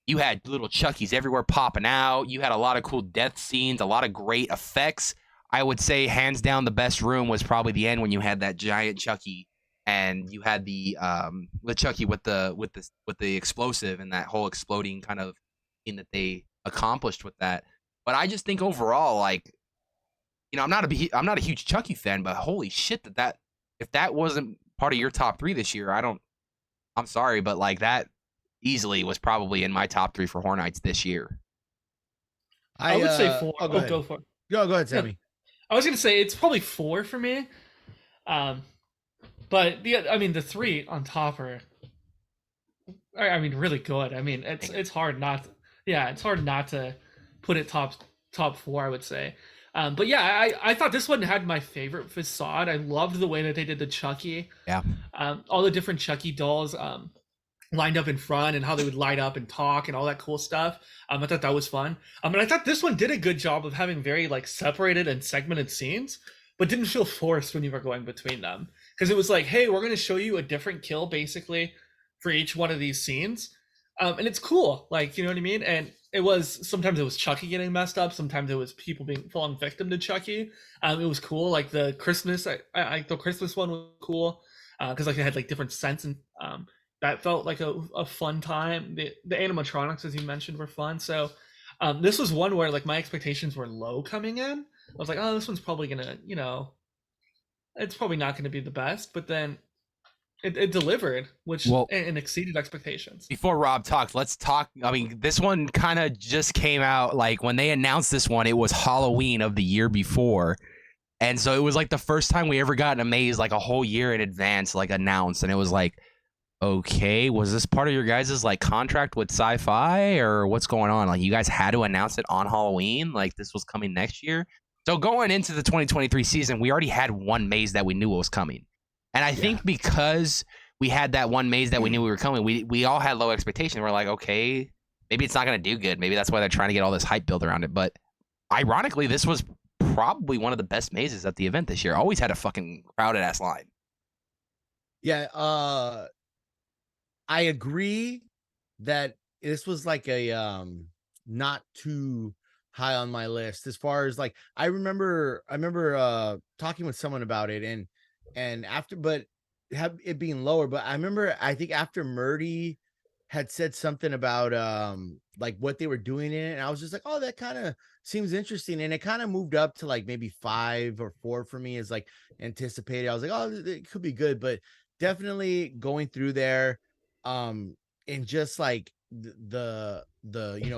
you had little Chuckies everywhere popping out. You had a lot of cool death scenes, a lot of great effects. I would say hands down the best room was probably the end when you had that giant Chucky and you had the Chucky with the explosive and that whole exploding kind of thing that they accomplished with that. But I just think overall, like, I'm not a huge Chucky fan, but holy shit, that if that wasn't part of your top 3 this year, I'm sorry, but like that easily was probably in my top 3 for Horror Nights this year. I would say 4. Oh, go for it. Go ahead, Sammy. I was gonna say it's probably 4 for me. But the 3 on top are, really good. I mean, it's hard not. It's hard not to put it top 4. I would say. But yeah, I thought this one had my favorite facade. I loved the way that they did the Chucky. Yeah. All the different Chucky dolls lined up in front and how they would light up and talk and all that cool stuff. I thought that was fun. And I thought this one did a good job of having very like separated and segmented scenes, but didn't feel forced when you were going between them. Because it was like, hey, we're going to show you a different kill basically for each one of these scenes. And it's cool. Like, you know what I mean? And sometimes it was Chucky getting messed up. Sometimes it was people falling victim to Chucky. It was cool. Like the Christmas, the Christmas one was cool. Because like they had like different scents and that felt like a fun time. The animatronics, as you mentioned, were fun. So this was one where like my expectations were low coming in. I was like, oh, this one's probably gonna, it's probably not gonna be the best. But then it delivered, which Well- and exceeded expectations. Before Rob talks, let's talk. I mean, this one kind of just came out like when they announced this one, it was Halloween of the year before. And so it was like the first time we ever got a maze like a whole year in advance, like announced. And it was like, okay, was this part of your guys' like contract with sci-fi or what's going on? Like you guys had to announce it on Halloween, like this was coming next year. So going into the 2023 season, we already had one maze that we knew was coming. And I think because we had that one maze that we knew we were coming, we all had low expectations. We're like, okay, maybe it's not going to do good. Maybe that's why they're trying to get all this hype built around it. But ironically, this was probably one of the best mazes at the event this year. Always had a fucking crowded ass line. Yeah, I agree that this was like a not too high on my list as far as like I remember talking with someone about it and after but have it being lower, but I think after Murdy had said something about like what they were doing in it, and I was just like, oh, that kind of seems interesting, and it kind of moved up to like maybe 5 or 4 for me as like anticipated. I was like, oh, it could be good, but definitely going through there and just like the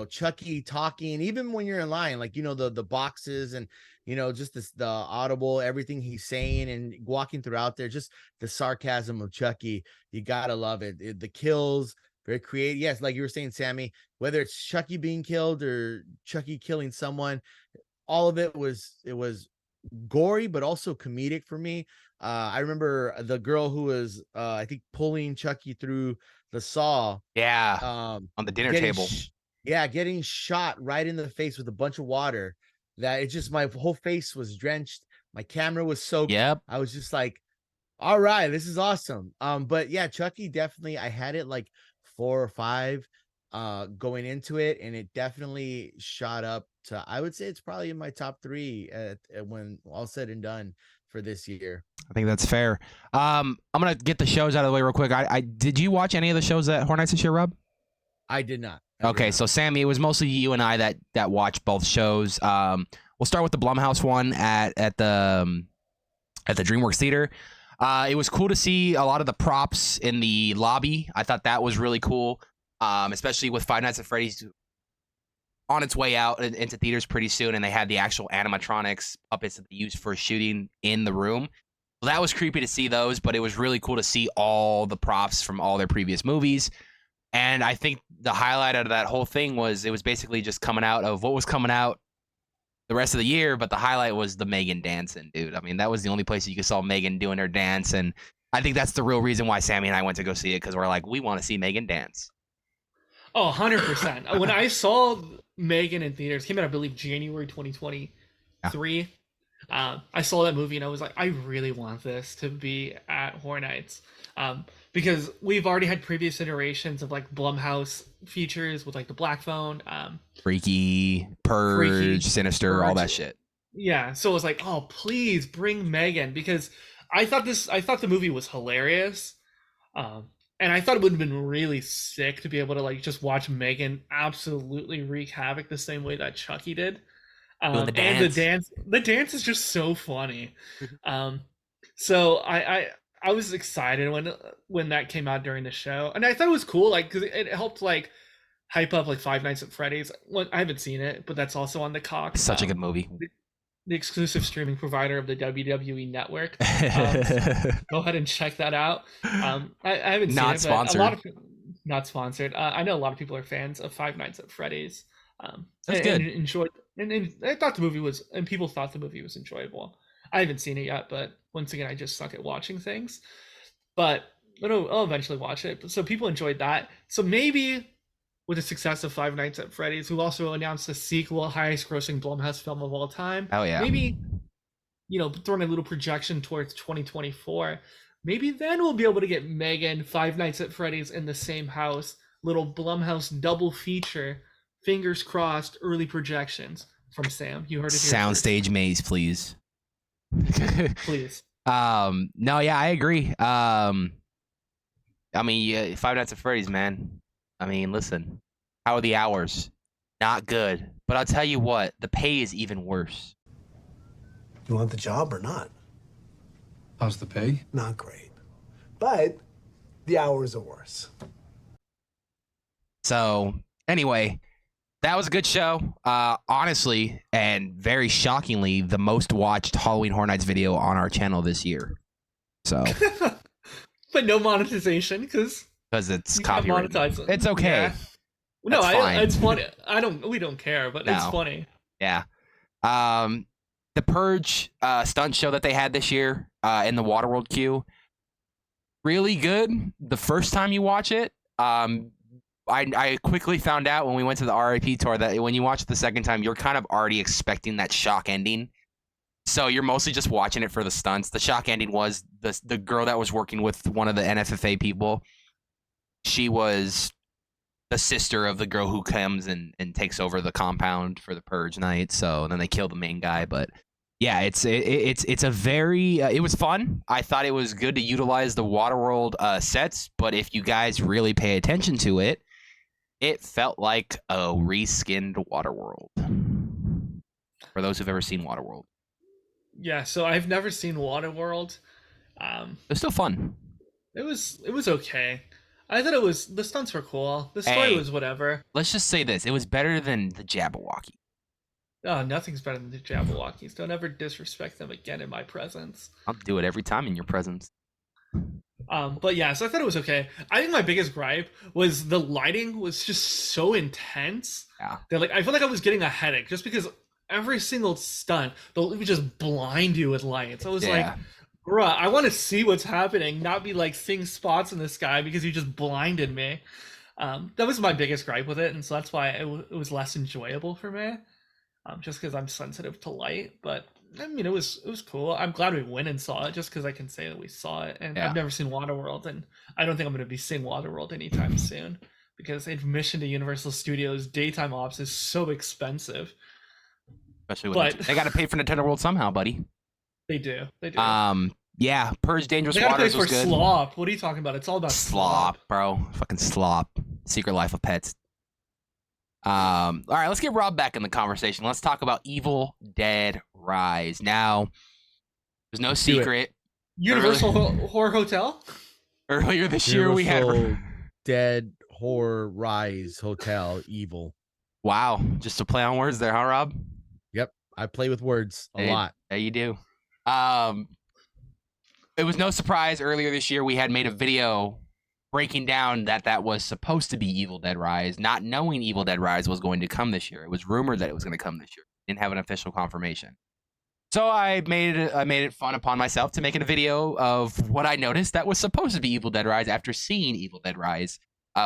Chucky talking, even when you're in line, like the boxes and just the audible everything he's saying and walking throughout there, just the sarcasm of Chucky, you gotta love it. The kills, very creative. Yes, like you were saying, Sammy, whether it's Chucky being killed or Chucky killing someone, all of it was gory but also comedic for me. I remember the girl who was I think pulling Chucky through the saw. Yeah, on the dinner table. Getting shot right in the face with a bunch of water. That it just, my whole face was drenched. My camera was soaked. Yep. I was just like, all right, this is awesome. But yeah, Chucky definitely, I had it like 4 or 5 going into it, and it definitely shot up to, I would say it's probably in my top 3 when all said and done for this year. I think that's fair. I'm gonna get the shows out of the way real quick. I did you watch any of the shows at Horror Nights this year, Rob? I did not. Okay, so Sammy, it was mostly you and I that watched both shows. We'll start with the Blumhouse one at the DreamWorks Theater. It was cool to see a lot of the props in the lobby. I thought that was really cool, especially with Five Nights at Freddy's on its way out into theaters pretty soon, and they had the actual animatronics puppets that they used for shooting in the room. Well, that was creepy to see those, but it was really cool to see all the props from all their previous movies. And I think the highlight out of that whole thing was it was basically just coming out of what was coming out the rest of the year, but the highlight was the Megan dancing, dude. I mean, that was the only place you could saw Megan doing her dance, and I think that's the real reason why Sammy and I went to go see it, because we're like, we want to see Megan dance. Oh, 100%. When I saw Megan in theaters, came out, I believe, January 2023. I saw that movie and I was like, I really want this to be at Horror Nights. Because we've already had previous iterations of like Blumhouse features with like the Black Phone, Freaky, Purge, Sinister, all that shit. Yeah, so it was like, oh, please bring Megan, because I thought the movie was hilarious. And I thought it would have been really sick to be able to like just watch Megan absolutely wreak havoc the same way that Chucky did. The dance. And the dance is just so funny. So I was excited when that came out during the show, and I thought it was cool, like because it helped like hype up like Five Nights at Freddy's. Well, I haven't seen it, but that's also on the Cox. Such a good movie. The exclusive streaming provider of the WWE Network. So go ahead and check that out. I haven't seen not it, sponsored. But a lot of not sponsored. I know a lot of people are fans of Five Nights at Freddy's. That's good. And enjoyed, and I thought the movie was, and people thought the movie was enjoyable. I haven't seen it yet, but once again, I just suck at watching things. But I'll eventually watch it. So people enjoyed that. So maybe with the success of Five Nights at Freddy's, who also announced a sequel, highest grossing Blumhouse film of all time. Oh yeah. Maybe, throwing a little projection towards 2024, maybe then we'll be able to get Megan, Five Nights at Freddy's in the same house, little Blumhouse double feature. Fingers crossed, early projections from Sam. You heard it here Soundstage maze, please. Please. No, yeah, I agree. I mean, Five Nights at Freddy's, man. I mean, listen, how are the hours? Not good. But I'll tell you what, the pay is even worse. You want the job or not? How's the pay? Not great. But the hours are worse. So anyway, that was a good show. Honestly, and very shockingly, the most watched Halloween Horror Nights video on our channel this year. So, But no monetization because it's you can't copyrighted. monetize it. It's okay. Yeah. No, That's fine. it's funny. We don't care, but it's No. funny. Yeah. The Purge stunt show that they had this year in the Waterworld queue, really good. The first time you watch it, I quickly found out when we went to the RIP tour that when you watch it the second time, you're kind of already expecting that shock ending. So you're mostly just watching it for the stunts. The shock ending was the girl that was working with one of the NFFA people. She was the sister of the girl who comes and takes over the compound for the Purge night. So then they kill the main guy. But yeah, it's a very it was fun. I thought it was good to utilize the Waterworld sets, but if you guys really pay attention to it, it felt like a reskinned Waterworld. For those who've ever seen Waterworld, Yeah, so I've never seen Waterworld. it's still fun. It was okay. I thought the stunts were cool. The story Hey. was whatever. Let's just say this: it was better than the Jabberwocky. Oh, nothing's better than the Jabberwockies. Don't ever disrespect them again in my presence. I'll do it every time in your presence. But yeah, so I thought it was okay. I think my biggest gripe was the lighting was just so intense. Yeah. That I feel like I was getting a headache just because every single stunt, it would just blind you with lights. I was like, bruh, I want to see what's happening, not be seeing spots in the sky because you just blinded me. That was my biggest gripe with it, and so that's why it was less enjoyable for me. Just because I'm sensitive to light, but I mean, it was cool. I'm glad we went and saw it, just because I can say that we saw it. And I've never seen Waterworld, and I don't think I'm going to be seeing Waterworld anytime soon, because admission to Universal Studios daytime ops is so expensive. Especially when they got to pay for Nintendo World somehow, buddy. They do. Yeah, Purge Dangerous They got to pay Waters for was good. slop. What are you talking about? It's all about Slop, bro. Fucking slop. Secret Life of Pets. All right, let's get Rob back in the conversation. Let's talk about Evil Dead Rise. Now, there's no secret. Universal Horror Hotel. Earlier this year, we had Dead Horror Rise Hotel Evil. Wow, just to play on words there, huh, Rob? Yep, I play with words a lot. Yeah, you do. It was no surprise earlier this year we had made a video breaking down that was supposed to be Evil Dead Rise, not knowing Evil Dead Rise was going to come this year. It was rumored that it was going to come this year. Didn't have an official confirmation. So I made it fun upon myself to make a video of what I noticed that was supposed to be Evil Dead Rise after seeing Evil Dead Rise,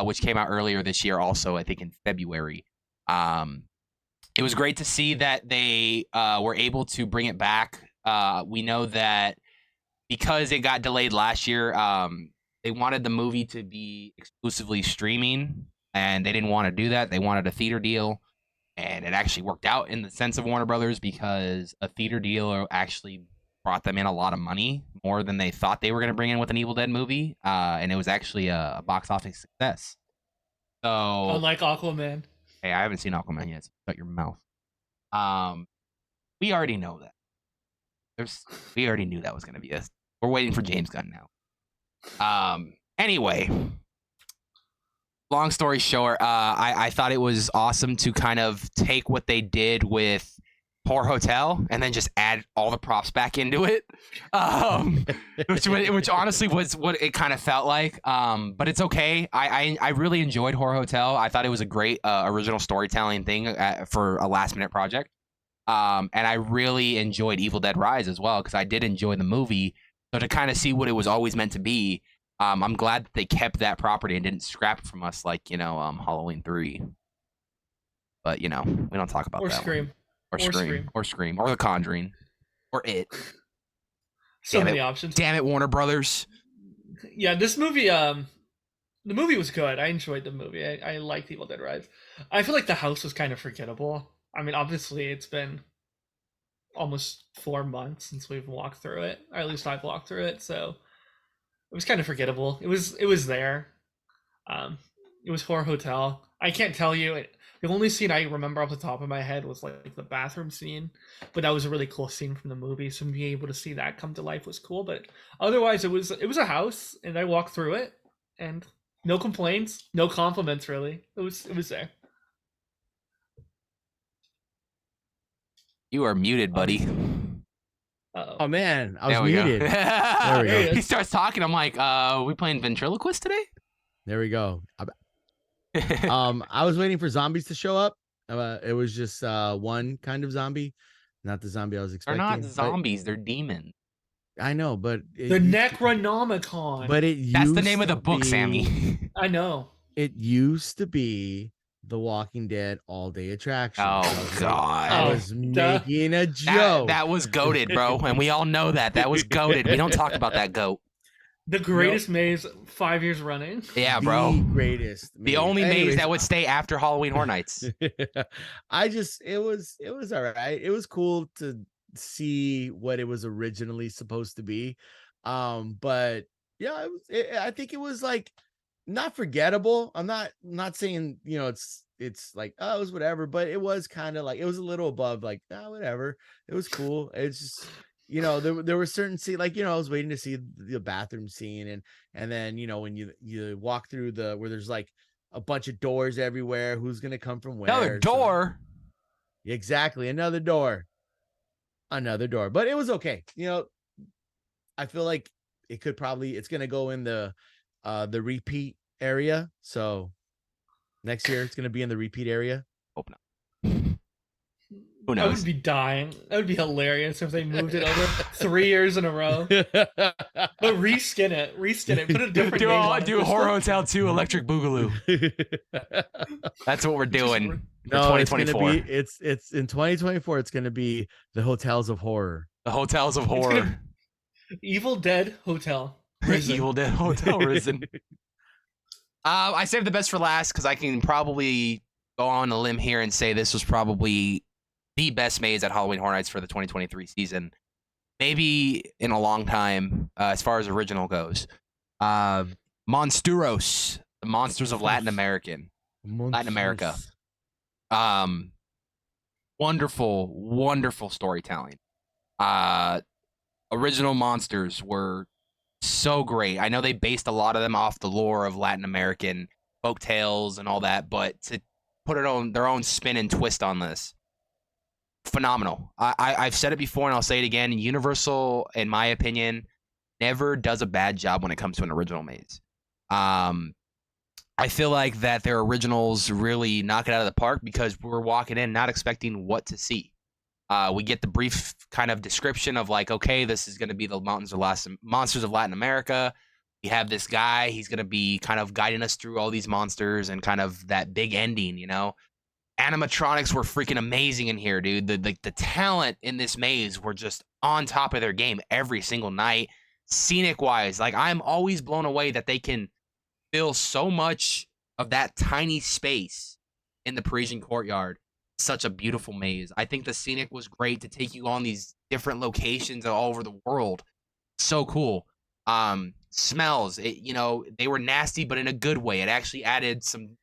which came out earlier this year also, I think in February. It was great to see that they were able to bring it back. We know that because it got delayed last year, they wanted the movie to be exclusively streaming, and they didn't want to do that. They wanted a theater deal, and it actually worked out in the sense of Warner Brothers because a theater deal actually brought them in a lot of money, more than they thought they were going to bring in with an Evil Dead movie, and it was actually a box office success. So, unlike Aquaman. Hey, I haven't seen Aquaman yet, so shut your mouth. We already know that. We already knew that was going to be us. We're waiting for James Gunn now. Anyway, long story short, I thought it was awesome to kind of take what they did with Horror Hotel and then just add all the props back into it, which honestly was what it kind of felt like. But it's okay. I really enjoyed Horror Hotel. I thought it was a great original storytelling thing for a last minute project. And I really enjoyed Evil Dead Rise as well because I did enjoy the movie. So to kind of see what it was always meant to be, I'm glad that they kept that property and didn't scrap it from us like, Halloween 3. But, we don't talk about that. Scream. Or Scream. Or Scream. Or The Conjuring. Or It. So many options. Damn it, Warner Brothers. Yeah, this movie, the movie was good. I enjoyed the movie. I liked Evil Dead Rise. I feel like the house was kind of forgettable. I mean, obviously, it's been almost 4 months since we've walked through it, or at least I've walked through it, so it was kind of forgettable. It was there. It was Horror Hotel. I can't tell you the only scene I remember off the top of my head was like the bathroom scene, but that was a really cool scene from the movie, so being able to see that come to life was cool. But otherwise, it was a house, and I walked through it, and no complaints, no compliments. Really, it was there. You are muted, buddy. Oh man, I was There we muted. go. There we There he go. is. He starts talking. I'm like, we playing ventriloquist today? There we go. I was waiting for zombies to show up. It was just one kind of zombie, not the zombie I was They're expecting. not but- zombies. They're demons. I know, but The Necronomicon. But it That's the used name of the to book, be- Sammy. I know. It used to be the Walking Dead all-day attraction. Oh, God. I Oh, was duh. making a That, joke. that was goated, bro. And we all know that. That was goated. We don't talk about that goat. The greatest maze 5 years running. Yeah, The bro. greatest. The only maze Anyways, that would stay after Halloween Horror Nights. it was all right. It was cool to see what it was originally supposed to be. But yeah, I think it was like not forgettable. I'm not saying, it's like, oh, it was whatever, but it was kind of like, it was a little above like, oh, whatever. It was cool. It's just, there were certain scene, like, I was waiting to see the bathroom scene, and then, when you walk through where there's like a bunch of doors everywhere, who's gonna come from where? Another door. Exactly, another door. But it was okay. I feel like it's gonna go in the repeat area. So next year it's gonna be in the repeat area. Hope not. Who I knows? would be dying. That would be hilarious if they moved it over 3 years in a row. But reskin it. Put a different name on it. Do Horror Hotel 2 Electric Boogaloo. That's what we're doing for No, it's gonna 2024. be it's in 2024. It's gonna be the Hotels of Horror. The Hotels of It's Horror. gonna- Evil Dead Hotel. Prison. Evil Dead Hotel Risen. I saved the best for last because I can probably go on a limb here and say this was probably the best maze at Halloween Horror Nights for the 2023 season. Maybe in a long time, as far as original goes. Monsteros, the Monsters of Latin America. Wonderful storytelling. Original monsters were so great. I know they based a lot of them off the lore of Latin American folk tales and all that, but to put it on their own spin and twist on this, phenomenal. I've said it before and I'll say it again. Universal, in my opinion, never does a bad job when it comes to an original maze. I feel like that their originals really knock it out of the park because we're walking in not expecting what to see. We get the brief kind of description of like, okay, this is going to be the Monsters of Latin America. We have this guy. He's going to be kind of guiding us through all these monsters and kind of that big ending, Animatronics were freaking amazing in here, dude. The talent in this maze were just on top of their game every single night. Scenic wise, like I'm always blown away that they can fill so much of that tiny space in the Parisian courtyard. Such a beautiful maze. I think the scenic was great to take you on these different locations all over the world. So cool. Smells, they were nasty, but in a good way. It actually added some,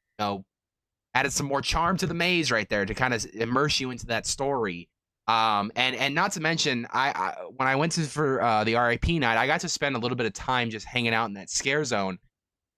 more charm to the maze right there to kind of immerse you into that story. And not to mention, I when I went for the RIP night, I got to spend a little bit of time just hanging out in that scare zone.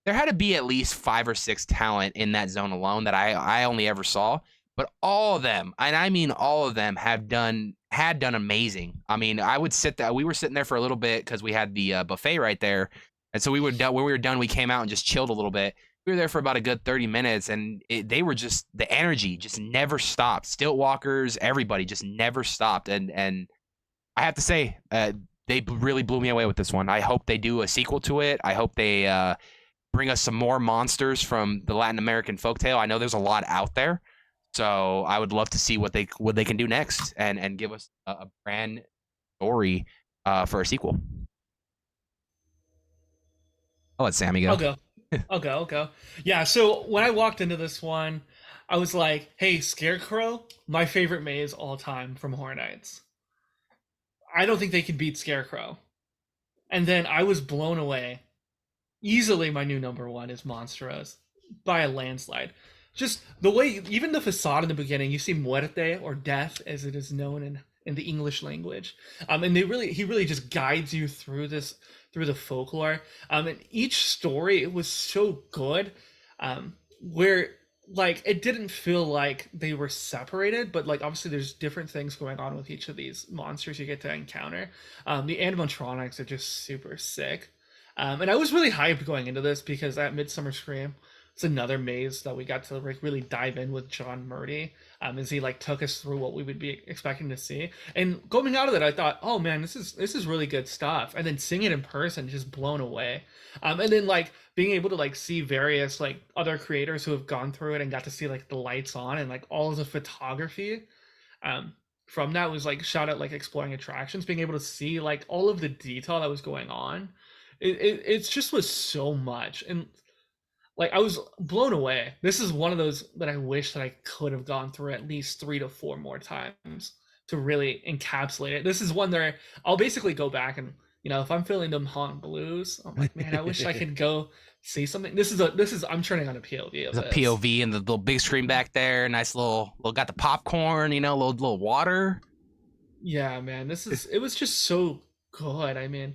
There had to be at least 5 or 6 talent in that zone alone that I only ever saw. But all of them, and I mean all of them, had done amazing. I mean, we were sitting there for a little bit because we had the buffet right there, and so when we were done, we came out and just chilled a little bit. We were there for about a good 30 minutes, and they were just, the energy just never stopped. Stilt walkers, everybody just never stopped, and I have to say, they really blew me away with this one. I hope they do a sequel to it. I hope they bring us some more monsters from the Latin American folktale. I know there's a lot out there. So I would love to see what they can do next and give us a brand story for a sequel. I'll let Sammy go. I'll go. Yeah, so when I walked into this one, I was like, hey, Scarecrow, my favorite maze all time from Horror Nights. I don't think they can beat Scarecrow. And then I was blown away. Easily my new number one is Monsteros by a landslide. Just the way, even the facade in the beginning, you see Muerte, or death as it is known in in the English language. And he really just guides you through the folklore. And each story, it was so good, where like it didn't feel like they were separated, but like obviously there's different things going on with each of these monsters you get to encounter. The animatronics are just super sick. And I was really hyped going into this because at Midsummer Scream, it's another maze that we got to like really dive in with John Murdy, as he like took us through what we would be expecting to see. And going out of it, I thought, oh man, this is really good stuff. And then seeing it in person, just blown away. And then like being able to like see various like other creators who have gone through it and got to see like the lights on and like all of the photography. From that was like shout out like exploring attractions, being able to see like all of the detail that was going on. It's just was so much. And like I was blown away. This is one of those that I wish that I could have gone through at least 3 to 4 more times to really encapsulate it. This is one where I'll basically go back and, you know, if I'm feeling them haunt blues, I'm like, man, I wish I could go see something. This is I'm turning on a POV of There's a this. POV and the little big screen back there. Nice little got the popcorn, you know, little water. Yeah, man, it was just so good. I mean,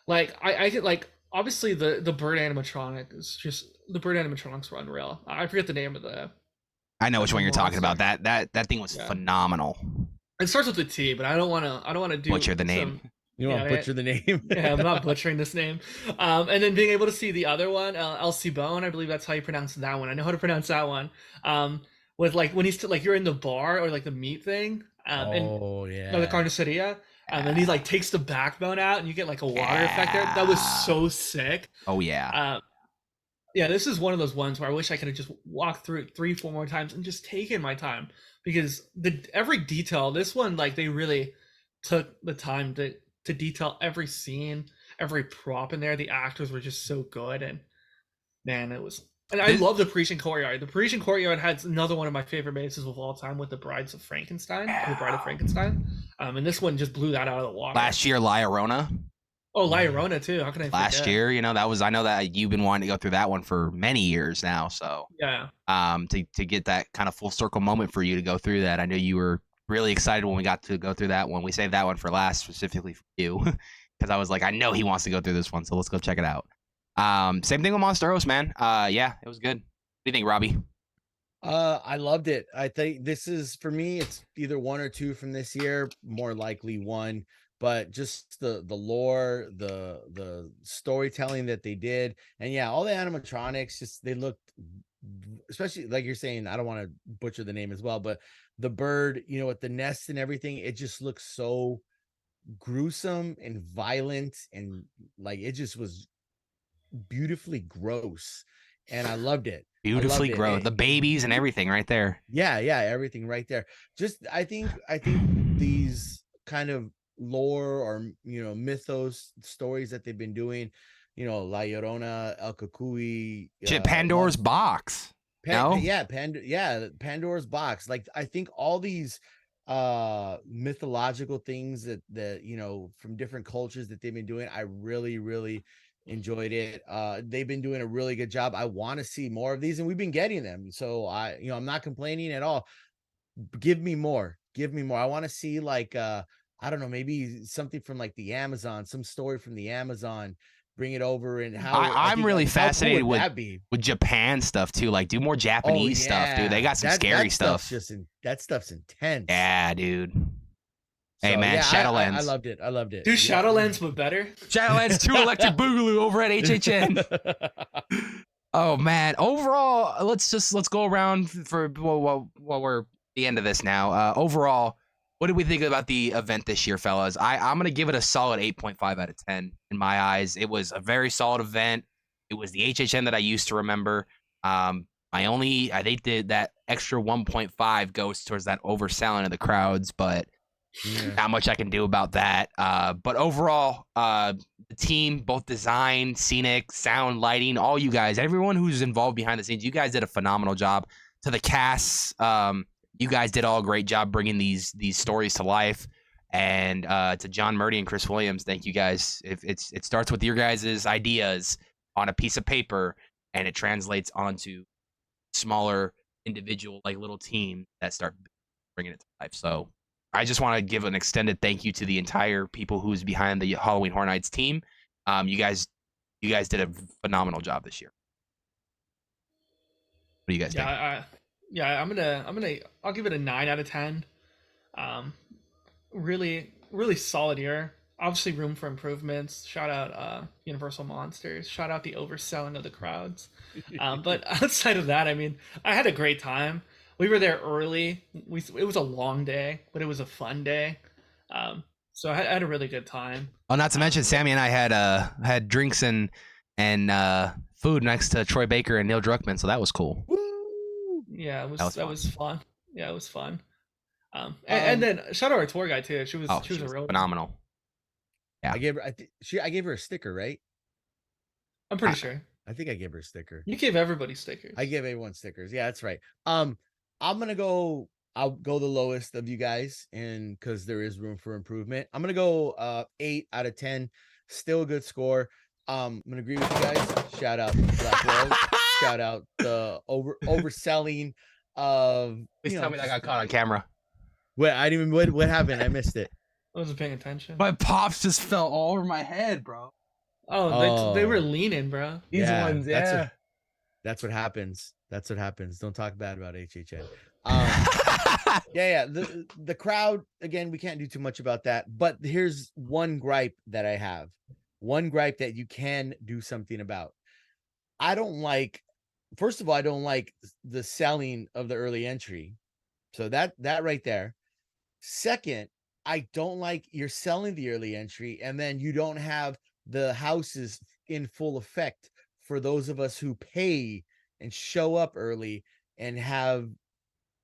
like I could like obviously the bird animatronic is just the bird animatronics were unreal. I forget the name of the. I know which one you're talking monster. about. That thing was phenomenal. It starts with a T, but I don't want to do Butcher the name. You want to butcher the name? Yeah, I'm not butchering this name. And then being able to see the other one, Elsie Bone, I believe that's how you pronounce that one. I know how to pronounce that one. With like when he's like you're in the bar or like the meat thing. Oh yeah. No, the carniceria. And he like takes the backbone out, and you get like a water effect there. That was so sick. Oh yeah. Yeah, this is one of those ones where I wish I could have just walked through it 3-4 more times and just taken my time, because every detail, this one, like they really took the time to detail every scene, every prop in there. The actors were just so good, and man, it was. And I love the Parisian Courtyard. The Parisian Courtyard has another one of my favorite mazes of all time with the Brides of Frankenstein, the Bride of Frankenstein. And this one just blew that out of the water. Last year, La Llorona. Oh, La Llorona too. How can I forget? Last year, you know, I know that you've been wanting to go through that one for many years now. So yeah. To get that kind of full circle moment for you to go through that, I know you were really excited when we got to go through that one. We saved that one for last specifically for you, because I was like, I know he wants to go through this one, so let's go check it out. Same thing with Monsteros, man. Yeah, it was good. What do you think, Robbie? I loved it. I think this is, for me, it's either 1 or 2 from this year, more likely 1, but just the lore, the storytelling that they did, and yeah, all the animatronics, just they looked, especially like you're saying, I don't want to butcher the name as well, but the bird, you know, with the nest and everything, it just looks so gruesome and violent, and like it just was beautifully gross, and I loved it. Beautifully gross. The babies and everything right there. Yeah, everything right there. Just I think these kind of lore or, you know, mythos stories that they've been doing, you know, La Llorona, El Cucuy, Pandora's box. Pandora's box. Like I think all these mythological things that you know, from different cultures that they've been doing, I really enjoyed it. They've been doing a really good job. I want to see more of these, and we've been getting them, so I'm not complaining at all. Give me more. I want to see like I don't know, maybe something from like the Amazon, some story from the Amazon, bring it over. And how I'm really fascinated cool with Japan stuff too. Like do more Japanese stuff, dude. They got some scary stuff. That stuff's intense. Yeah, dude. Hey, So, man, yeah, Shadowlands. I loved it. Do Shadowlands but better? Shadowlands 2 Electric Boogaloo over at HHN. Oh man. Overall, let's go around for while we're at the end of this now. Overall, what did we think about the event this year, fellas? I'm gonna give it a solid 8.5 out of 10 in my eyes. It was a very solid event. It was the HHN that I used to remember. I think that extra 1.5 goes towards that overselling of the crowds, but not much I can do about that. But overall, the team, both design, scenic, sound, lighting, all you guys, everyone who's involved behind the scenes, you guys did a phenomenal job. To the cast, you guys did all a great job bringing these stories to life. And to John Murdy and Chris Williams, thank you guys. It starts with your guys' ideas on a piece of paper, and it translates onto smaller individual, like little teams that start bringing it to life. So I just want to give an extended thank you to the entire people who's behind the Halloween Horror Nights team. You guys did a phenomenal job this year. What do you guys think? I'll give it a 9 out of 10. Really solid year. Obviously room for improvements. Shout out Universal Monsters. Shout out the overselling of the crowds. But outside of that, I mean, I had a great time. We were there early. It was a long day, but it was a fun day. So I had a really good time. Oh, not to mention, Sammy and I had drinks and food next to Troy Baker and Neil Druckmann, so that was cool. Woo! Yeah, that was fun. Yeah, it was fun. And then shout out our tour guide too. She was a real phenomenal. Yeah, I gave her a sticker, right? I'm pretty sure. I think I gave her a sticker. You gave everybody stickers. I gave everyone stickers. Yeah, that's right. I'll go the lowest of you guys, and because there is room for improvement. I'm gonna go 8 out of 10. Still a good score. I'm gonna agree with you guys. Shout out Black Rose. Shout out the overselling of. Please tell me that got caught on camera. What I didn't even what happened? I missed it. I wasn't paying attention. My pops just fell all over my head, bro. Oh, they were leaning, bro. These ones, yeah. That's what happens. That's what happens. Don't talk bad about HHN. Yeah. The crowd, again, we can't do too much about that. But here's one gripe that I have. One gripe that you can do something about. First of all, I don't like the selling of the early entry. So that right there. Second, I don't like you're selling the early entry and then you don't have the houses in full effect for those of us who pay and show up early and have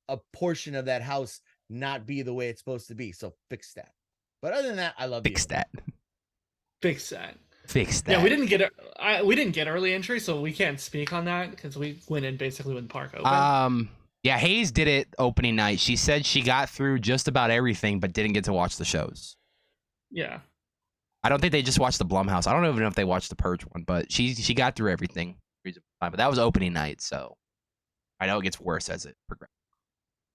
a portion of that house not be the way it's supposed to be. So fix that. But other than that, I love fix that. Fix that. Fix that. Yeah, we didn't get early entry, so we can't speak on that because we went in basically when the park opened. Yeah, Hayes did it opening night. She said she got through just about everything, but didn't get to watch the shows. Yeah. I don't think they just watched the Blumhouse. I don't even know if they watched the Purge one, but she got through everything. But that was opening night, so I know it gets worse as it progresses.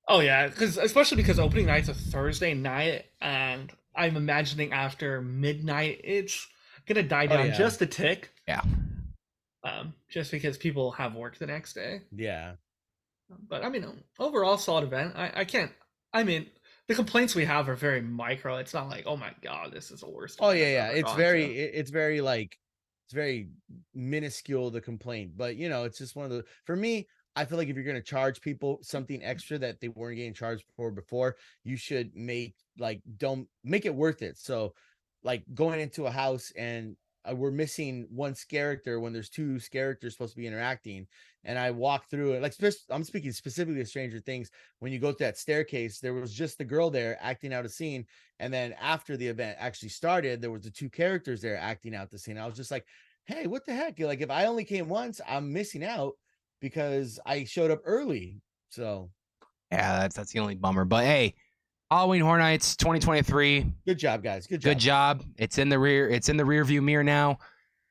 Oh yeah, especially because opening night's a Thursday night, and I'm imagining after midnight it's gonna die down just a tick. Yeah. Just because people have work the next day. Yeah. But I mean, overall solid event. I mean, the complaints we have are very micro. It's not like, oh my god, this is the worst. Oh yeah. It's very minuscule, the complaint. But it's just one of the, for me, I feel like if you're going to charge people something extra that they weren't getting charged for before, you should don't make it worth it. So like going into a house and we're missing one character when there's two characters supposed to be interacting, and I walk through it, like I'm speaking specifically of Stranger Things. When you go to that staircase, there was just the girl there acting out a scene, and then after the event actually started, there was the two characters there acting out the scene. I was just like, hey, what the heck? Like, if I only came once, I'm missing out because I showed up early. So yeah, that's the only bummer. But hey, Halloween Horror Nights 2023. Good job, guys. Good job. It's in the rear view mirror now.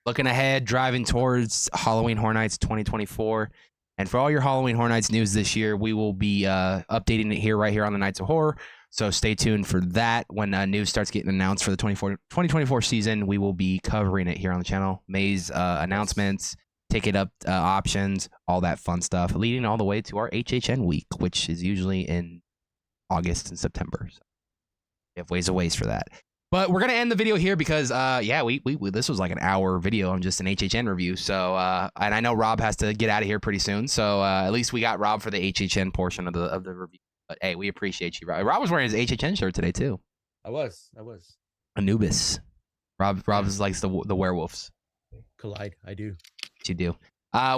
Looking ahead, driving towards Halloween Horror Nights 2024. And for all your Halloween Horror Nights news this year, we will be updating it right here on the Nights of Horror. So stay tuned for that. When news starts getting announced for the 2024 season, we will be covering it here on the channel. May's announcements, ticket up options, all that fun stuff, leading all the way to our HHN week, which is usually in August and September. So we have ways for that. But we're gonna end the video here because we this was like an hour video on just an HHN review. So and I know Rob has to get out of here pretty soon. So at least we got Rob for the HHN portion of the review. But hey, we appreciate you, Rob. Rob was wearing his HHN shirt today too. I was. Anubis. Rob likes the werewolves. Collide. I do. You do.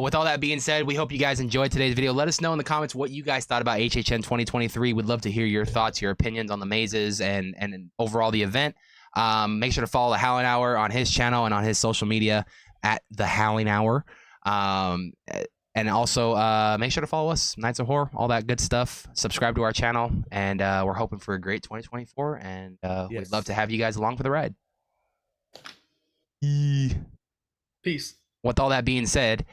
With all that being said, we hope you guys enjoyed today's video. Let us know in the comments what you guys thought about HHN 2023. We'd love to hear your thoughts, your opinions on the mazes and overall the event. Make sure to follow the Howling Hour on his channel and on his social media at the Howling Hour. And also make sure to follow us, Nights of Horror, all that good stuff. Subscribe to our channel, and we're hoping for a great 2024. And we'd love to have you guys along for the ride. Peace. With all that being said,